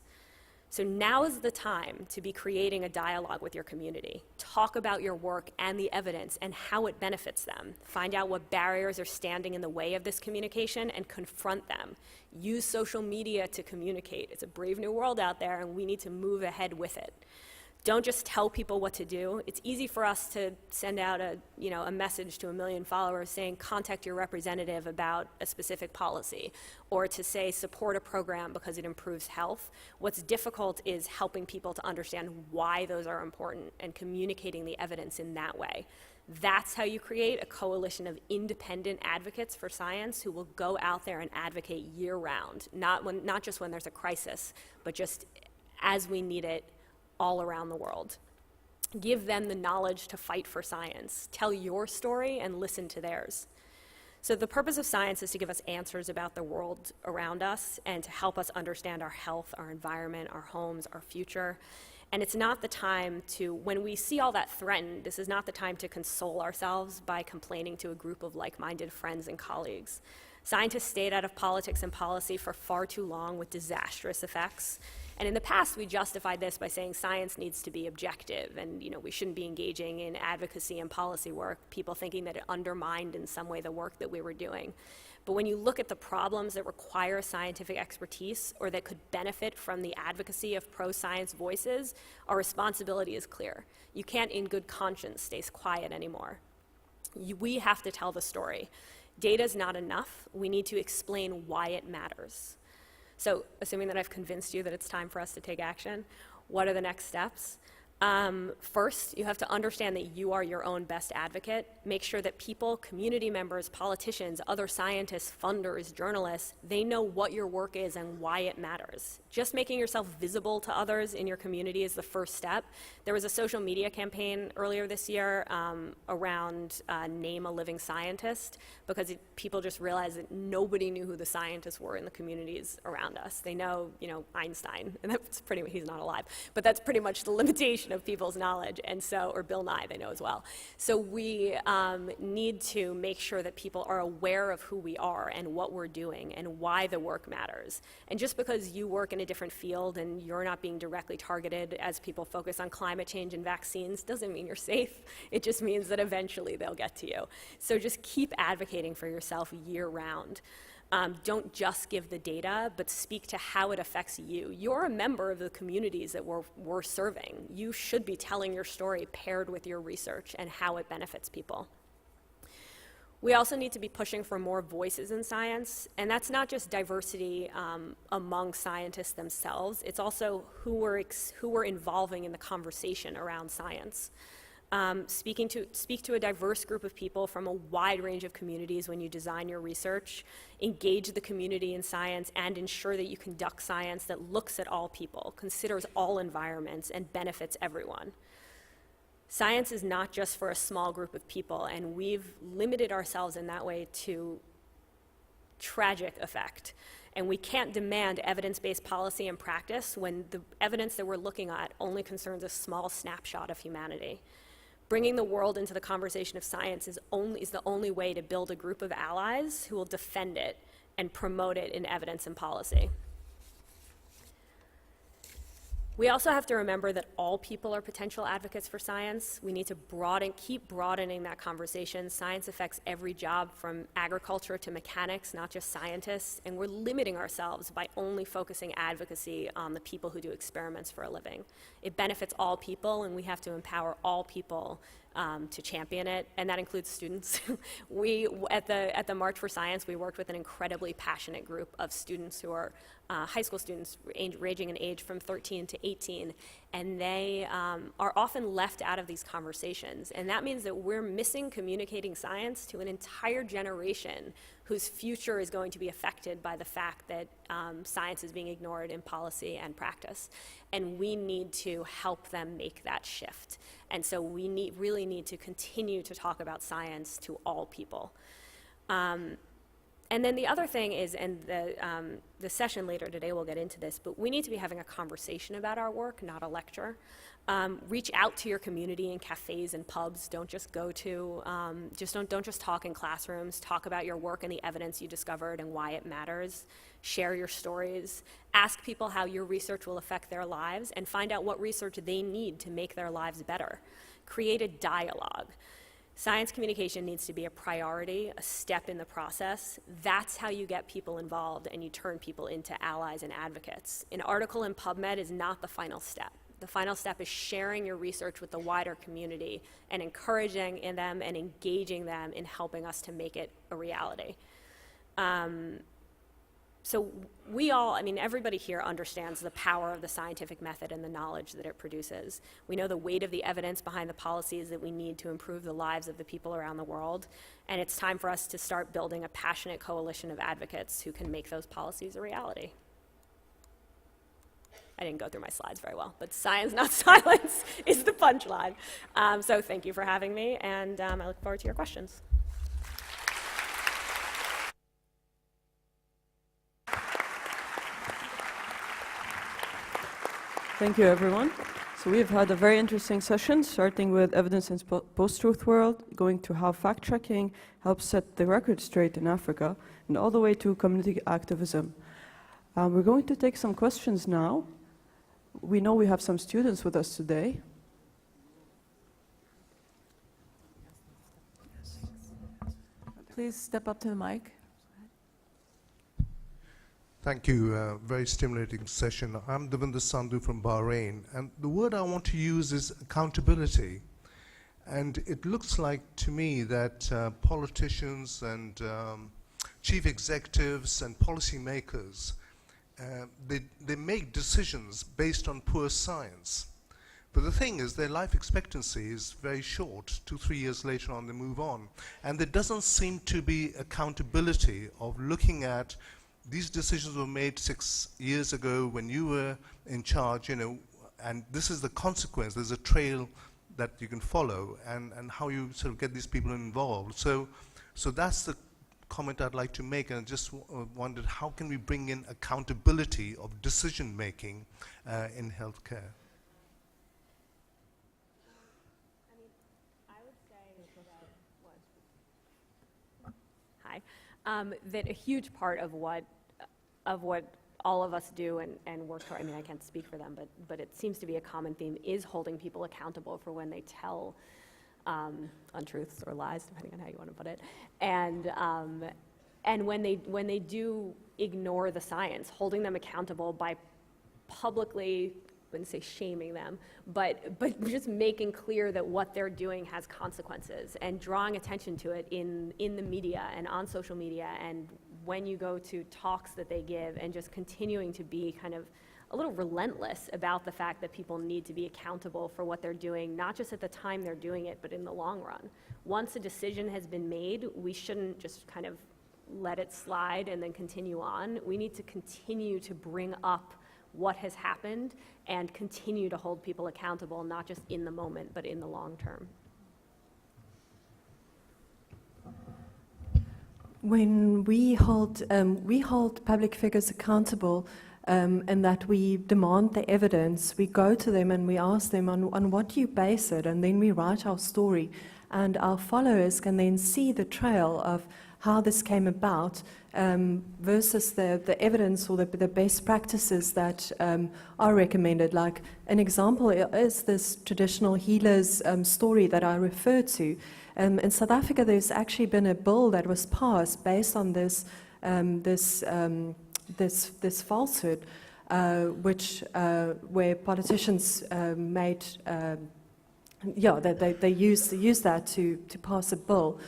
So now is the time to be creating a dialogue with your community. Talk about your work and the evidence and how it benefits them. Find out what barriers are standing in the way of this communication and confront them. Use social media to communicate. It's a brave new world out there, and we need to move ahead with it. Don't just tell people what to do. It's easy for us to send out a message to 1 million followers saying, contact your representative about a specific policy, or to say, support a program because it improves health. What's difficult is helping people to understand why those are important and communicating the evidence in that way. That's how you create a coalition of independent advocates for science who will go out there and advocate year-round, not just when there's a crisis, but just as we need it all around the world. Give them the knowledge to fight for science. Tell your story and listen to theirs. So the purpose of science is to give us answers about the world around us and to help us understand our health, our environment, our homes, our future. And it's not the time to, when we see all that threatened, this is not the time to console ourselves by complaining to a group of like-minded friends and colleagues. Scientists stayed out of politics and policy for far too long with disastrous effects. And in the past, we justified this by saying science needs to be objective and we shouldn't be engaging in advocacy and policy work, people thinking that it undermined in some way the work that we were doing. But when you look at the problems that require scientific expertise or that could benefit from the advocacy of pro-science voices, our responsibility is clear. You can't in good conscience stay quiet anymore. We have to tell the story. Data is not enough. We need to explain why it matters. So, assuming that I've convinced you that it's time for us to take action, what are the next steps? First, you have to understand that you are your own best advocate. Make sure that people, community members, politicians, other scientists, funders, journalists, they know what your work is and why it matters. Just making yourself visible to others in your community is the first step. There was a social media campaign earlier this year around Name a Living Scientist, because people just realized that nobody knew who the scientists were in the communities around us. They know, Einstein, and he's not alive, but that's pretty much the limitation of people's knowledge, and so, or Bill Nye, they know as well. So we need to make sure that people are aware of who we are and what we're doing and why the work matters. And just because you work in a different field and you're not being directly targeted as people focus on climate change and vaccines doesn't mean you're safe. It just means that eventually they'll get to you. So just keep advocating for yourself year-round. Don't just give the data, but speak to how it affects you. You're a member of the communities that we're serving. You should be telling your story paired with your research and how it benefits people. We also need to be pushing for more voices in science, and that's not just diversity among scientists themselves, it's also who we're involving in the conversation around science. Speak to a diverse group of people from a wide range of communities when you design your research. Engage the community in science and ensure that you conduct science that looks at all people, considers all environments, and benefits everyone. Science is not just for a small group of people, and we've limited ourselves in that way to tragic effect. And we can't demand evidence-based policy and practice when the evidence that we're looking at only concerns a small snapshot of humanity. Bringing the world into the conversation of science is the only way to build a group of allies who will defend it and promote it in evidence and policy. We also have to remember that all people are potential advocates for science. We need to keep broadening that conversation. Science affects every job from agriculture to mechanics, not just scientists, and we're limiting ourselves by only focusing advocacy on the people who do experiments for a living. It benefits all people, and we have to empower all people to champion it, and that includes students. At the March for Science, we worked with an incredibly passionate group of students who are high school students ranging in age from 13 to 18, and they are often left out of these conversations. And that means that we're missing communicating science to an entire generation whose future is going to be affected by the fact that science is being ignored in policy and practice. And we need to help them make that shift. And so we really need to continue to talk about science to all people. And then the other thing is, and the session later today will get into this, but we need to be having a conversation about our work, not a lecture. Reach out to your community in cafes and pubs. Don't just go to, don't just talk in classrooms. Talk about your work and the evidence you discovered and why it matters. Share your stories. Ask people how your research will affect their lives, and find out what research they need to make their lives better. Create a dialogue. Science communication needs to be a priority, a step in the process. That's how you get people involved and you turn people into allies and advocates. An article in PubMed is not the final step. The final step is sharing your research with the wider community and encouraging in them and engaging them in helping us to make it a reality. So we all, everybody here understands the power of the scientific method and the knowledge that it produces. We know the weight of the evidence behind the policies that we need to improve the lives of the people around the world, and it's time for us to start building a passionate coalition of advocates who can make those policies a reality. I didn't go through my slides very well, but science, not silence, is the punchline. So thank you for having me, and I look forward to your questions. Thank you, everyone. So we've had a very interesting session, starting with evidence in post-truth world, going to how fact-checking helps set the record straight in Africa, and all the way to community activism. We're going to take some questions now. We know we have some students with us today. Please step up to the mic. Thank you. Very stimulating session. I'm Devinder Sandhu from Bahrain, and the word I want to use is accountability. And it looks like to me that politicians and chief executives and policymakers, they make decisions based on poor science. But the thing is, their life expectancy is very short. 2-3 years later on, they move on. And there doesn't seem to be accountability of looking at these decisions were made 6 years ago when you were in charge, and this is the consequence. There's a trail that you can follow, and how you sort of get these people involved. So that's the comment I'd like to make, and I just wondered, how can we bring in accountability of decision making in healthcare? I would say that a huge part of what all of us do and work toward, I can't speak for them, but it seems to be a common theme, is holding people accountable for when they tell untruths or lies, depending on how you want to put it, and when they do ignore the science, holding them accountable by publicly, I wouldn't say shaming them, but just making clear that what they're doing has consequences, and drawing attention to it in the media and on social media, and when you go to talks that they give, and just continuing to be kind of a little relentless about the fact that people need to be accountable for what they're doing, not just at the time they're doing it, but in the long run. Once a decision has been made, we shouldn't just kind of let it slide and then continue on. We need to continue to bring up what has happened and continue to hold people accountable, not just in the moment, but in the long term. When we hold public figures accountable, and that we demand the evidence, we go to them and we ask them on what do you base it, and then we write our story, and our followers can then see the trail of how this came about versus the evidence or the best practices that are recommended. Like an example is this traditional healers story that I referred to. In South Africa, there's actually been a bill that was passed based on this falsehood, where politicians they use that to pass a bill.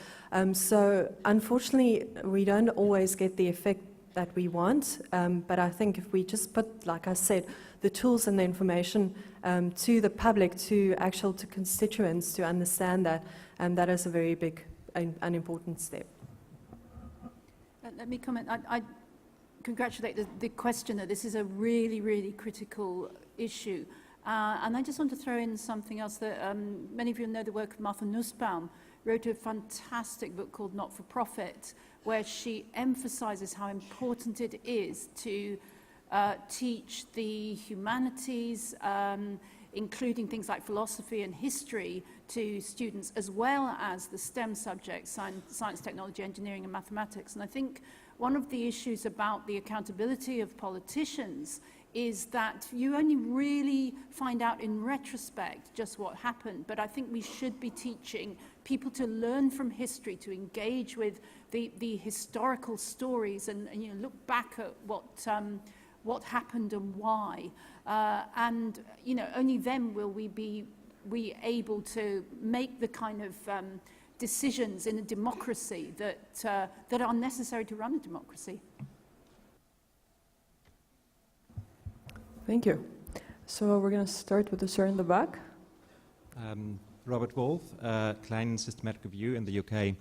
So unfortunately, we don't always get the effect that we want, but I think if we just put, like I said, the tools and the information to the public, to constituents to understand that, that is a very big and important step. Let me comment. I congratulate the questioner. This is a really, really critical issue. And I just want to throw in something else that many of you know the work of Martha Nussbaum, wrote a fantastic book called Not for Profit, where she emphasizes how important it is to teach the humanities, including things like philosophy and history, to students, as well as the STEM subjects, science, technology, engineering, and mathematics. And I think one of the issues about the accountability of politicians is that you only really find out in retrospect just what happened. But I think we should be teaching people to learn from history, to engage with the historical stories, and look back at what happened and why. And only then will we be able to make the kind of decisions in a democracy that are necessary to run a democracy. Thank you. So we're going to start with the sir in the back. Robert Wolf, Klein Systematic Review in the UK.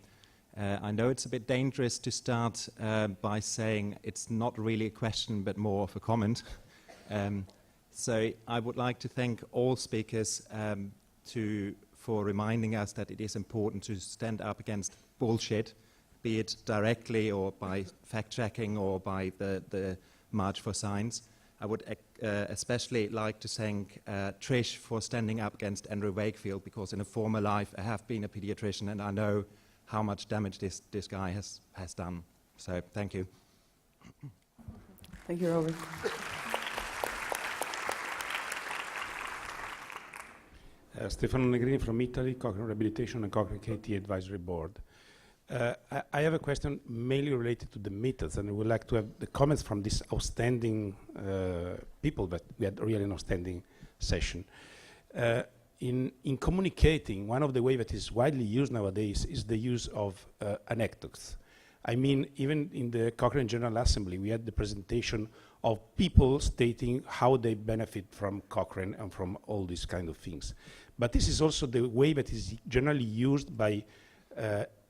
I know it's a bit dangerous to start by saying it's not really a question but more of a comment. So I would like to thank all speakers for reminding us that it is important to stand up against bullshit, be it directly or by fact-checking or by the March for Science. I would especially like to thank Trish for standing up against Andrew Wakefield, because in a former life I have been a pediatrician and I know how much damage this guy has done. So thank you. Thank you, Robert. Stefano Negrini from Italy, Cochrane Rehabilitation and Cochrane KT Advisory Board. I have a question mainly related to the methods, and I would like to have the comments from these outstanding people that we had really an outstanding session. In communicating, one of the ways that is widely used nowadays is the use of anecdotes. I mean, even in the Cochrane General Assembly, we had the presentation of people stating how they benefit from Cochrane and from all these kind of things. But this is also the way that is generally used by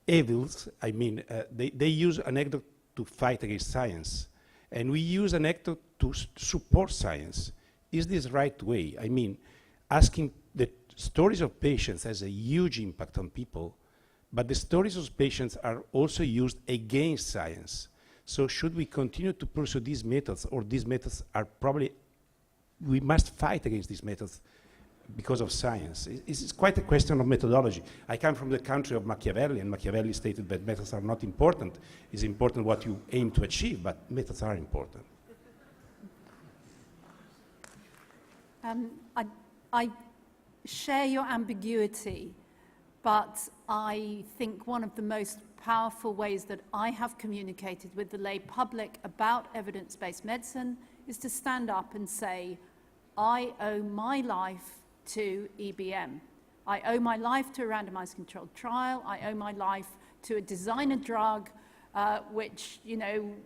evils. I mean, they use anecdote to fight against science, and we use anecdote to support science. Is this the right way? I mean, asking the stories of patients has a huge impact on people, but the stories of patients are also used against science. So should we continue to pursue these methods, or these methods are probably, we must fight against these methods because of science? It's quite a question of methodology. I come from the country of Machiavelli, and Machiavelli stated that methods are not important. It's important what you aim to achieve, but methods are important. I share your ambiguity, but I think one of the most powerful ways that I have communicated with the lay public about evidence-based medicine is to stand up and say, I owe my life to EBM. I owe my life to a randomized controlled trial. I owe my life to a designer drug, which,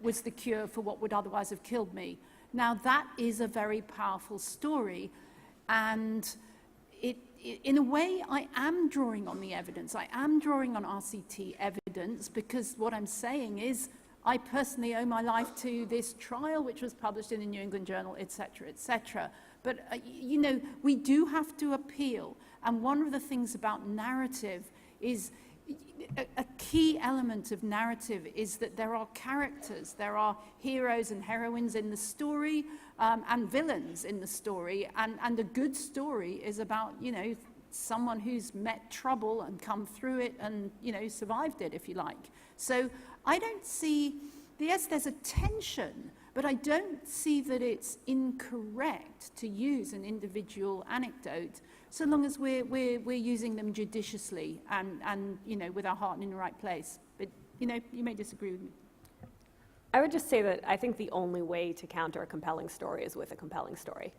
was the cure for what would otherwise have killed me. Now, that is a very powerful story, and in a way, I am drawing on the evidence. I am drawing on RCT evidence, because what I'm saying is I personally owe my life to this trial, which was published in the New England Journal, et cetera, et cetera. But, you know, we do have to appeal. And one of the things about narrative is a key element of narrative is that there are characters, there are heroes and heroines in the story, and villains in the story, and a good story is about, you know, someone who's met trouble and come through it and, you know, survived it, if you like. So I don't see, yes, there's a tension, but I don't see that it's incorrect to use an individual anecdote, so long as we're using them judiciously and you know, with our heart in the right place. But, you know, you may disagree with me. I would just say that I think the only way to counter a compelling story is with a compelling story.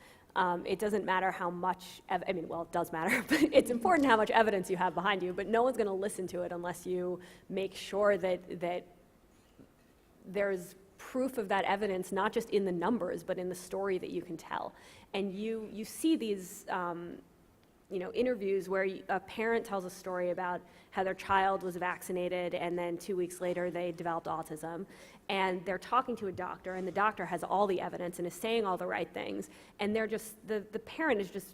It doesn't matter how much, I mean, well, it does matter, but it's important how much evidence you have behind you, but no one's going to listen to it unless you make sure that there's proof of that evidence, not just in the numbers, but in the story that you can tell. And you see these you know, interviews where a parent tells a story about how their child was vaccinated and then 2 weeks later they developed autism, and they're talking to a doctor and the doctor has all the evidence and is saying all the right things, and they're just, the parent is just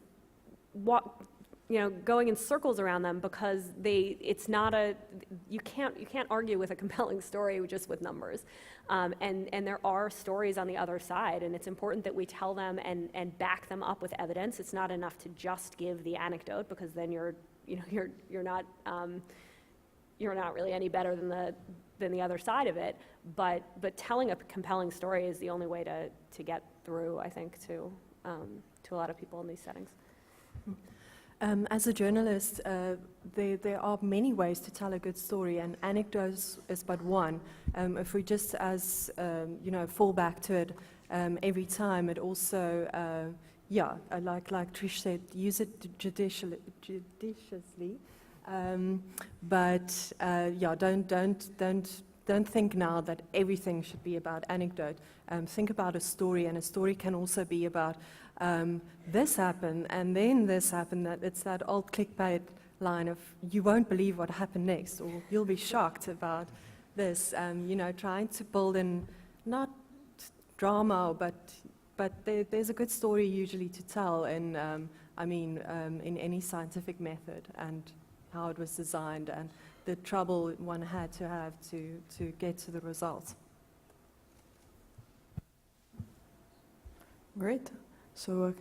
you know, going in circles around them because it's not you can't argue with a compelling story just with numbers. And there are stories on the other side, and it's important that we tell them and back them up with evidence. It's not enough to just give the anecdote, because then you're not really any better than the other side of it. But telling a compelling story is the only way to get through, I think, to a lot of people in these settings. As a journalist, there are many ways to tell a good story, and anecdotes is but one. If we just, as you know, fall back to it every time, it also, like Trish said, use it judiciously. Don't think now that everything should be about anecdote. Think about a story, and a story can also be about this happened and then this happened. It's that old clickbait line of "you won't believe what happened next," or "you'll be shocked about this." You know, trying to build in not drama, but there's a good story usually to tell, and in any scientific method, and how it was designed, and the trouble one had to have to get to the results. Great. So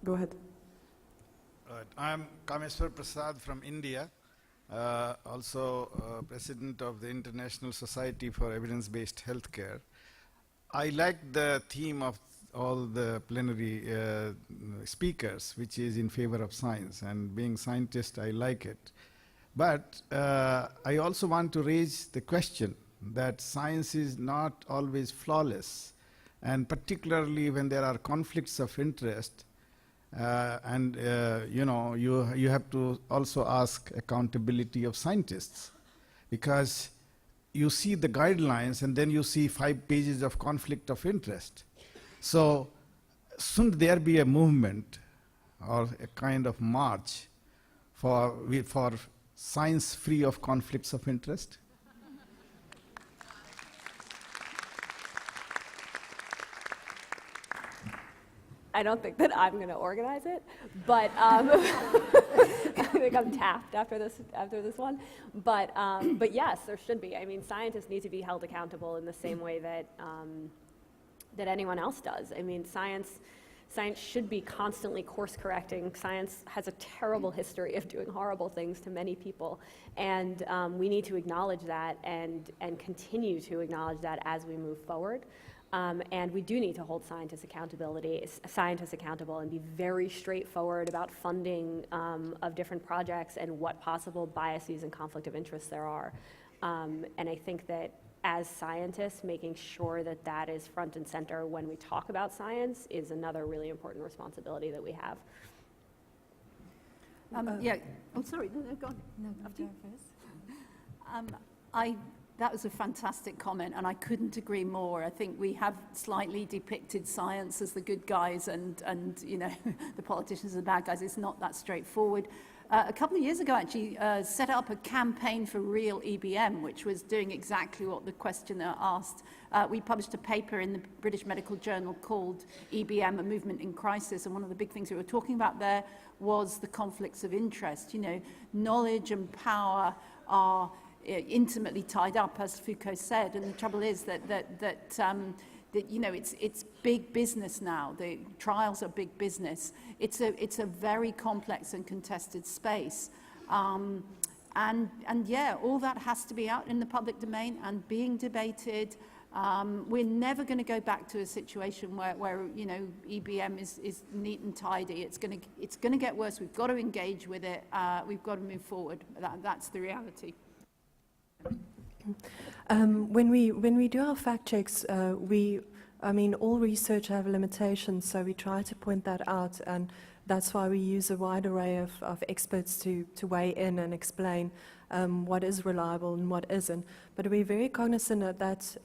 go ahead. Right. I'm Kameswar Prasad from India, also president of the International Society for Evidence-Based Healthcare. I like the theme of all the plenary speakers, which is in favor of science, and being scientist, I like it. But I also want to raise the question that science is not always flawless, and particularly when there are conflicts of interest, you know, you have to also ask accountability of scientists, because you see the guidelines and then you see 5 pages of conflict of interest. So shouldn't there be a movement or a kind of march for science free of conflicts of interest? I don't think that I'm going to organize it, but I think I'm tapped after this one. But yes, there should be. I mean, scientists need to be held accountable in the same way that that anyone else does. I mean, science should be constantly course correcting. Science has a terrible history of doing horrible things to many people, and we need to acknowledge that and continue to acknowledge that as we move forward. And we do need to hold scientists accountable and be very straightforward about funding of different projects and what possible biases and conflict of interest there are. And I think that as scientists, making sure that that is front and center when we talk about science is another really important responsibility that we have. Yeah. Oh, sorry. No, go on. No, After you. That was a fantastic comment, and I couldn't agree more. I think we have slightly depicted science as the good guys and you know, the politicians are the bad guys. It's not that straightforward. a couple of years ago actually set up a campaign for real EBM, which was doing exactly what the questioner asked. We published a paper in the British Medical Journal called EBM, A Movement in Crisis, and one of the big things we were talking about there was the conflicts of interest. You know, knowledge and power are intimately tied up, as Foucault said, and the trouble is that you know, it's big business now. The trials are big business. It's a very complex and contested space. And yeah, all that has to be out in the public domain and being debated. We're never going to go back to a situation where you know, EBM is neat and tidy. It's going to get worse. We've got to engage with it. We've got to move forward. That's the reality. When we do our fact checks, I mean, all research have limitations, so we try to point that out, and that's why we use a wide array of experts to weigh in and explain what is reliable and what isn't. But we're very cognizant that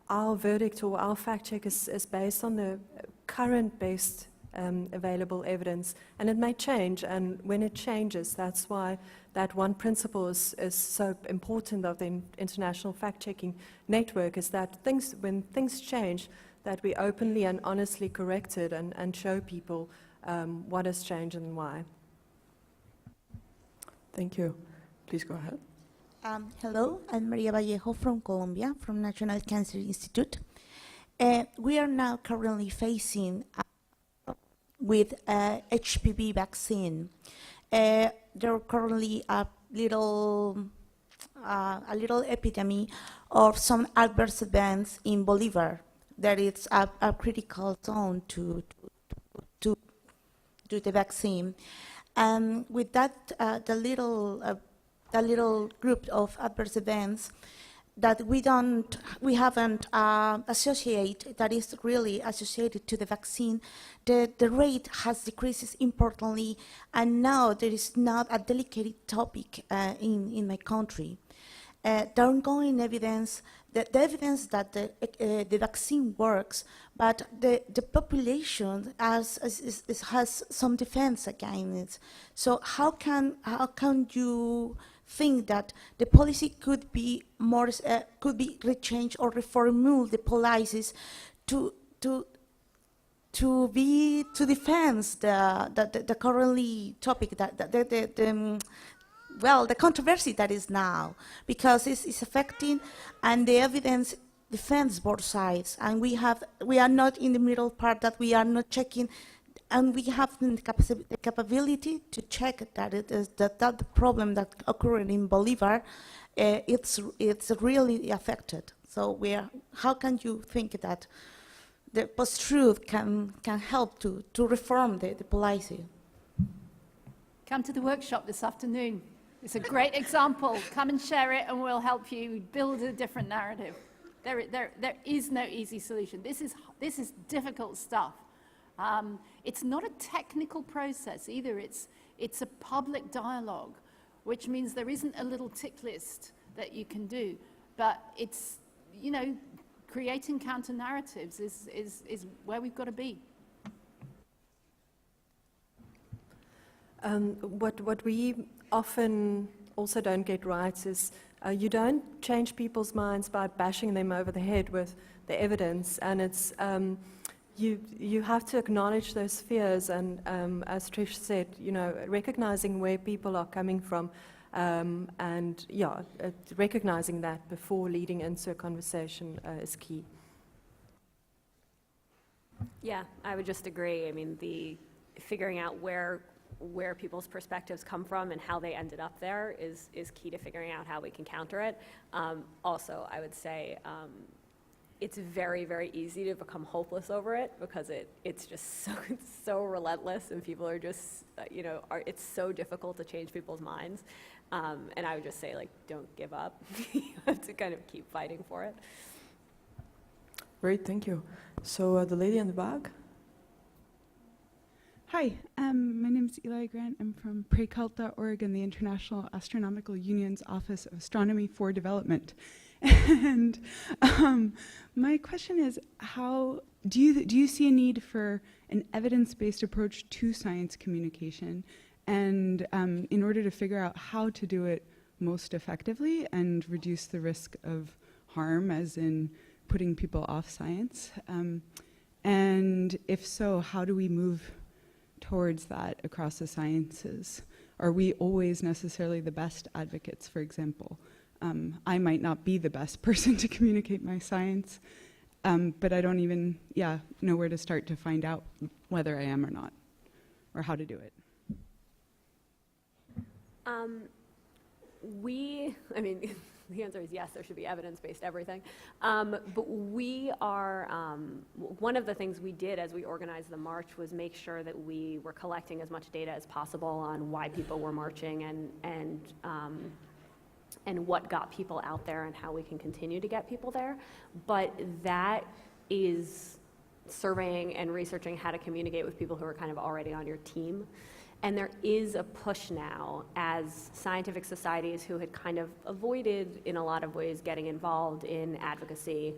our verdict or our fact check is based on the current best available evidence, and it may change, and when it changes, that's why that one principle is so important of the international fact-checking network, is that when things change, that we openly and honestly correct it and show people what has changed and why. Thank you. Please go ahead. Hello, I'm Maria Vallejo from Colombia, from National Cancer Institute. We are now currently facing with HPV vaccine. There are currently a little epidemic of some adverse events in Bolivar. That is a critical zone to do the vaccine. With that, the little group of adverse events that we haven't associated, that is really associated to the vaccine, the rate has decreased importantly, and now there is not a delicate topic in my country. The ongoing evidence, the evidence that the vaccine works, but the population has some defense against it. So how can you think that the policy could be more could be rechanged or reformulate the policies to defend the currently topic the controversy that is now, because it's affecting, and the evidence defends both sides, and we are not in the middle part, that we are not checking, and we have the capability to check that it is that the problem that occurred in Bolivar, it's really affected. So how can you think that the post-truth can help to reform the policy? Come to the workshop this afternoon. It's a great example. Come and share it, and we'll help you build a different narrative. There is no easy solution. This is difficult stuff. It's not a technical process either. It's a public dialogue, which means there isn't a little tick list that you can do. But it's, you know, creating counter narratives is where we've got to be. What we often also don't get right is you don't change people's minds by bashing them over the head with the evidence, and it's you have to acknowledge those fears, and as Trish said, you know, recognizing where people are coming from, and recognizing that before leading into a conversation is key. Yeah, I would just agree. I mean, figuring out where people's perspectives come from and how they ended up there is key to figuring out how we can counter it. Also, I would say it's very, very easy to become hopeless over it, because it's just so relentless, and people are just, it's so difficult to change people's minds. And I would just say, like, don't give up. You have to kind of keep fighting for it. Great, thank you. So the lady in the back. Hi, my name is Eli Grant. I'm from PRACULT.org and the International Astronomical Union's Office of Astronomy for Development. And my question is, how do you see a need for an evidence-based approach to science communication? And in order to figure out how to do it most effectively and reduce the risk of harm, as in putting people off science, and if so, how do we move towards that across the sciences? Are we always necessarily the best advocates, for example? I might not be the best person to communicate my science, but I don't even, know where to start to find out whether I am or not, or how to do it. The answer is yes, there should be evidence-based everything. But we are, one of the things we did as we organized the march was make sure that we were collecting as much data as possible on why people were marching and what got people out there and how we can continue to get people there. But that is surveying and researching how to communicate with people who are kind of already on your team. And there is a push now as scientific societies who had kind of avoided, in a lot of ways, getting involved in advocacy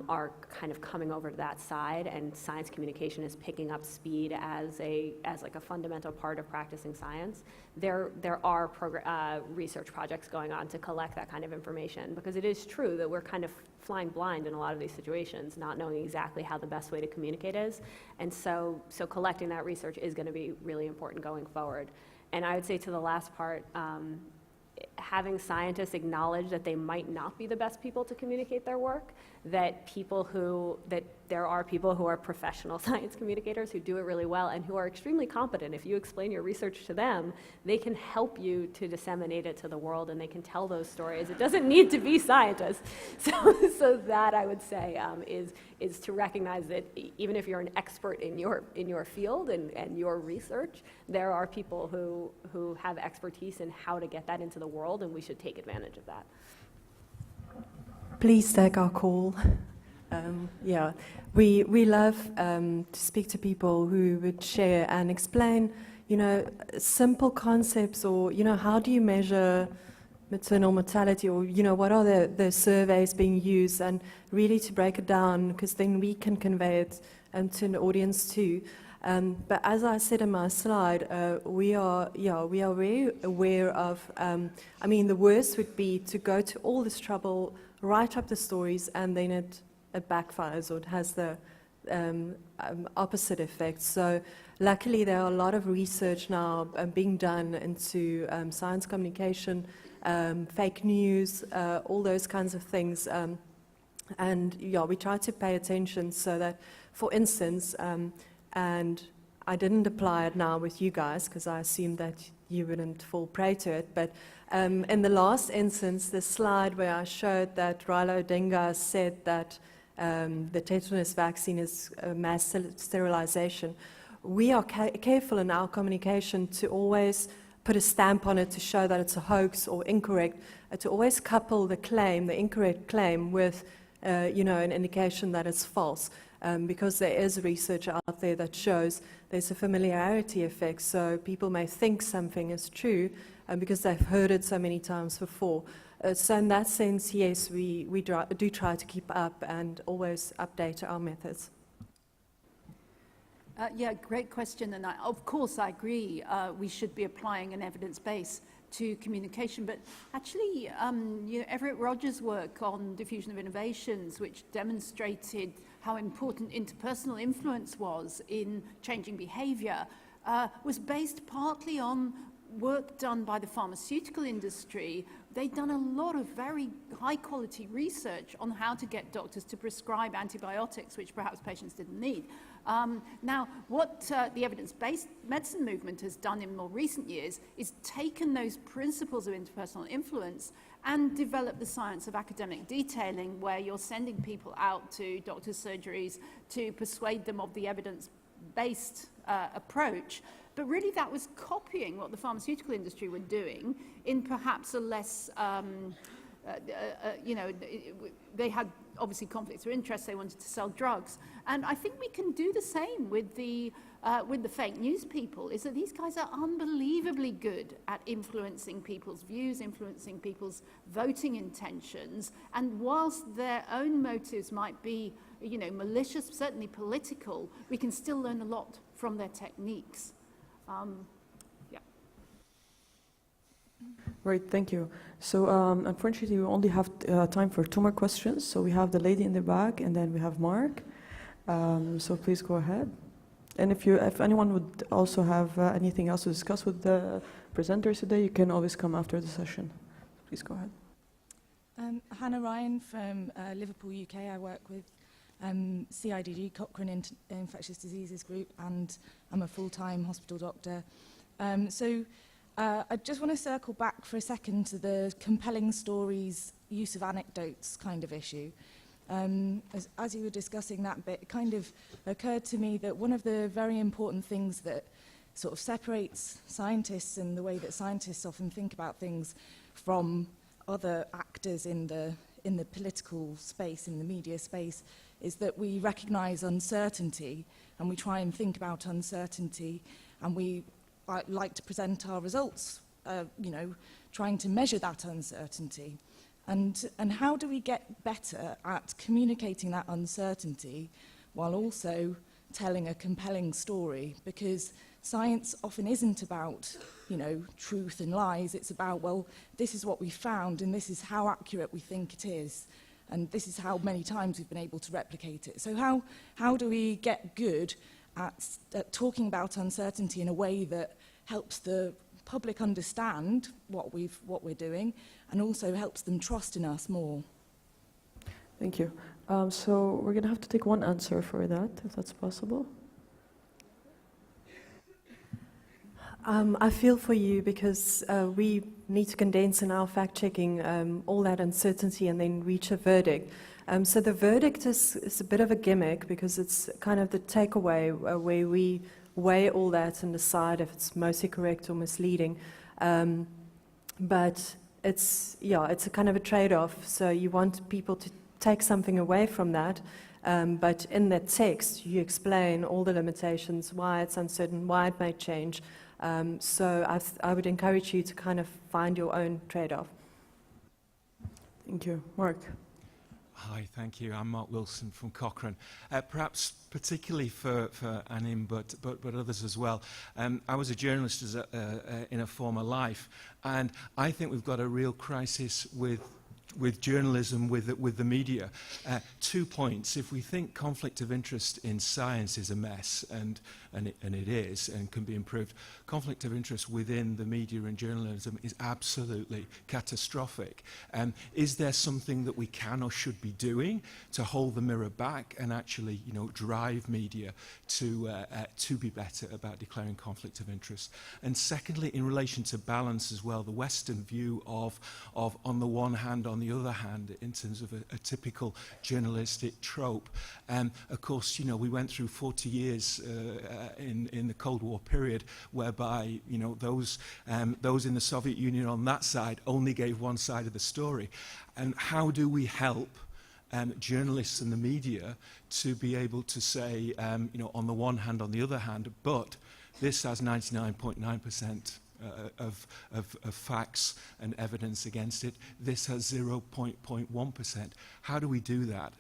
are kind of coming over to that side, and science communication is picking up speed as like a fundamental part of practicing science. There are research projects going on to collect that kind of information, because it is true that we're kind of flying blind in a lot of these situations, not knowing exactly how the best way to communicate is. And so collecting that research is going to be really important going forward. And I would say to the last part, having scientists acknowledge that they might not be the best people to communicate their work, that there are people who are professional science communicators who do it really well and who are extremely competent. If you explain your research to them, they can help you to disseminate it to the world, and they can tell those stories. It doesn't need to be scientists. So that, I would say, is to recognize that even if you're an expert in your field and your research, there are people who have expertise in how to get that into the world, and we should take advantage of that. Please take our call. We love to speak to people who would share and explain, simple concepts, or, how do you measure maternal mortality, or, what are the surveys being used, and really to break it down, because then we can convey it to an audience too. But as I said in my slide, we are very aware of, the worst would be to go to all this trouble, write up the stories, and then it backfires, or it has the opposite effect. So luckily there are a lot of research now being done into science communication, fake news, all those kinds of things. We try to pay attention so that, for instance, and I didn't apply it now with you guys because I assumed that you wouldn't fall prey to it, but in the last instance, the slide where I showed that Rilo Odinga said that the tetanus vaccine is mass sterilization, we are careful in our communication to always put a stamp on it to show that it's a hoax or incorrect, to always couple the incorrect claim with an indication that it's false. Because there is research out there that shows there's a familiarity effect, so people may think something is true because they've heard it so many times before. So in that sense, yes, we do try to keep up and always update our methods. Great question, and of course I agree we should be applying an evidence base to communication, but actually Everett Rogers' work on diffusion of innovations, which demonstrated how important interpersonal influence was in changing behavior, was based partly on work done by the pharmaceutical industry. They'd done a lot of very high-quality research on how to get doctors to prescribe antibiotics, which perhaps patients didn't need. Now, what the evidence-based medicine movement has done in more recent years is taken those principles of interpersonal influence and developed the science of academic detailing, where you're sending people out to doctors' surgeries to persuade them of the evidence-based approach. But really that was copying what the pharmaceutical industry were doing in perhaps a less, they had obviously conflicts of interest, they wanted to sell drugs. And I think we can do the same with the fake news people, is that these guys are unbelievably good at influencing people's views, influencing people's voting intentions. And whilst their own motives might be, malicious, certainly political, we can still learn a lot from their techniques. Great, thank you. So unfortunately, we only have time for 2 more questions. So we have the lady in the back, and then we have Mark. So please go ahead. And if anyone would also have anything else to discuss with the presenters today, you can always come after the session. Please go ahead. Hannah Ryan from Liverpool, UK. I work with CIDG, Cochrane Infectious Diseases Group, and I'm a full-time hospital doctor. I just want to circle back for a second to the compelling stories, use of anecdotes kind of issue. As you were discussing that bit, it kind of occurred to me that one of the very important things that sort of separates scientists and the way that scientists often think about things from other actors in the political space, in the media space, is that we recognize uncertainty and we try and think about uncertainty, and we like to present our results, trying to measure that uncertainty. And how do we get better at communicating that uncertainty while also telling a compelling story? Because science often isn't about, truth and lies. It's about, well, this is what we found and this is how accurate we think it is. And this is how many times we've been able to replicate it. So how do we get good at talking about uncertainty in a way that helps the public understand what we're doing, and also helps them trust in us more? Thank you. So we're going to have to take one answer for that, if that's possible. I feel for you because we need to condense in our fact-checking all that uncertainty and then reach a verdict. So the verdict is a bit of a gimmick because it's kind of the takeaway where we weigh all that and decide if it's mostly correct or misleading. But it's a kind of a trade-off. So you want people to take something away from that, but in that text you explain all the limitations, why it's uncertain, why it may change. So I would encourage you to kind of find your own trade-off. Thank you. Mark. Hi, thank you. I'm Mark Wilson from Cochrane. Perhaps particularly for Anim, but others as well. I was a journalist in a former life, and I think we've got a real crisis with journalism, with the media. 2 points. If we think conflict of interest in science is a mess, and it is, and can be improved, conflict of interest within the media and journalism is absolutely catastrophic. Is there something that we can or should be doing to hold the mirror back and actually, drive media to be better about declaring conflict of interest? And secondly, in relation to balance as well, the Western view of on the one hand, on the other hand, in terms of a typical journalistic trope. Of course, we went through 40 years in the Cold War period, whereby those in the Soviet Union on that side only gave one side of the story. And how do we help journalists and the media to be able to say, on the one hand, on the other hand, but this has 99.9% of facts and evidence against it. This has 0.1%. How do we do that?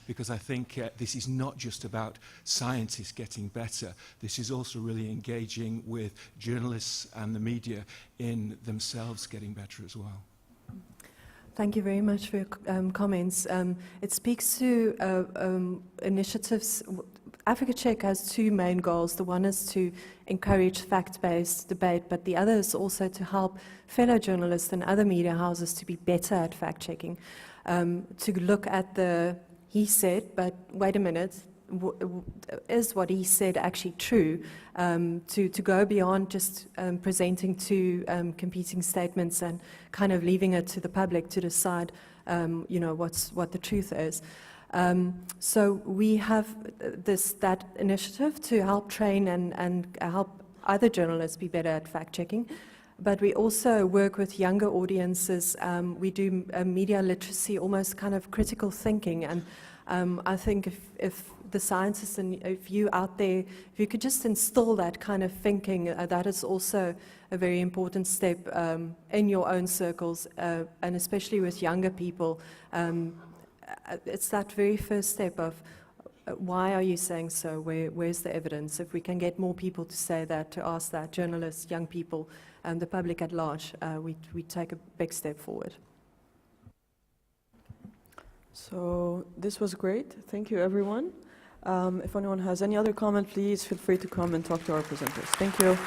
Because I think this is not just about scientists getting better. This is also really engaging with journalists and the media in themselves getting better as well. Thank you very much for your comments. It speaks to initiatives. Africa Check has 2 main goals. The one is to encourage fact-based debate, but the other is also to help fellow journalists and other media houses to be better at fact-checking, to look at the he said, but wait a minute, is what he said actually true, to go beyond just presenting 2 competing statements and kind of leaving it to the public to decide what the truth is. So we have that initiative to help train and help other journalists be better at fact-checking. But we also work with younger audiences. We do media literacy, almost kind of critical thinking. And I think if the scientists and if you out there, if you could just instill that kind of thinking, that is also a very important step in your own circles, and especially with younger people. It's that very first step of why are you saying so? Where's the evidence? If we can get more people to say that, to ask that, journalists, young people, and the public at large, we take a big step forward. So this was great. Thank you, everyone. If anyone has any other comment, please feel free to come and talk to our presenters. Thank you.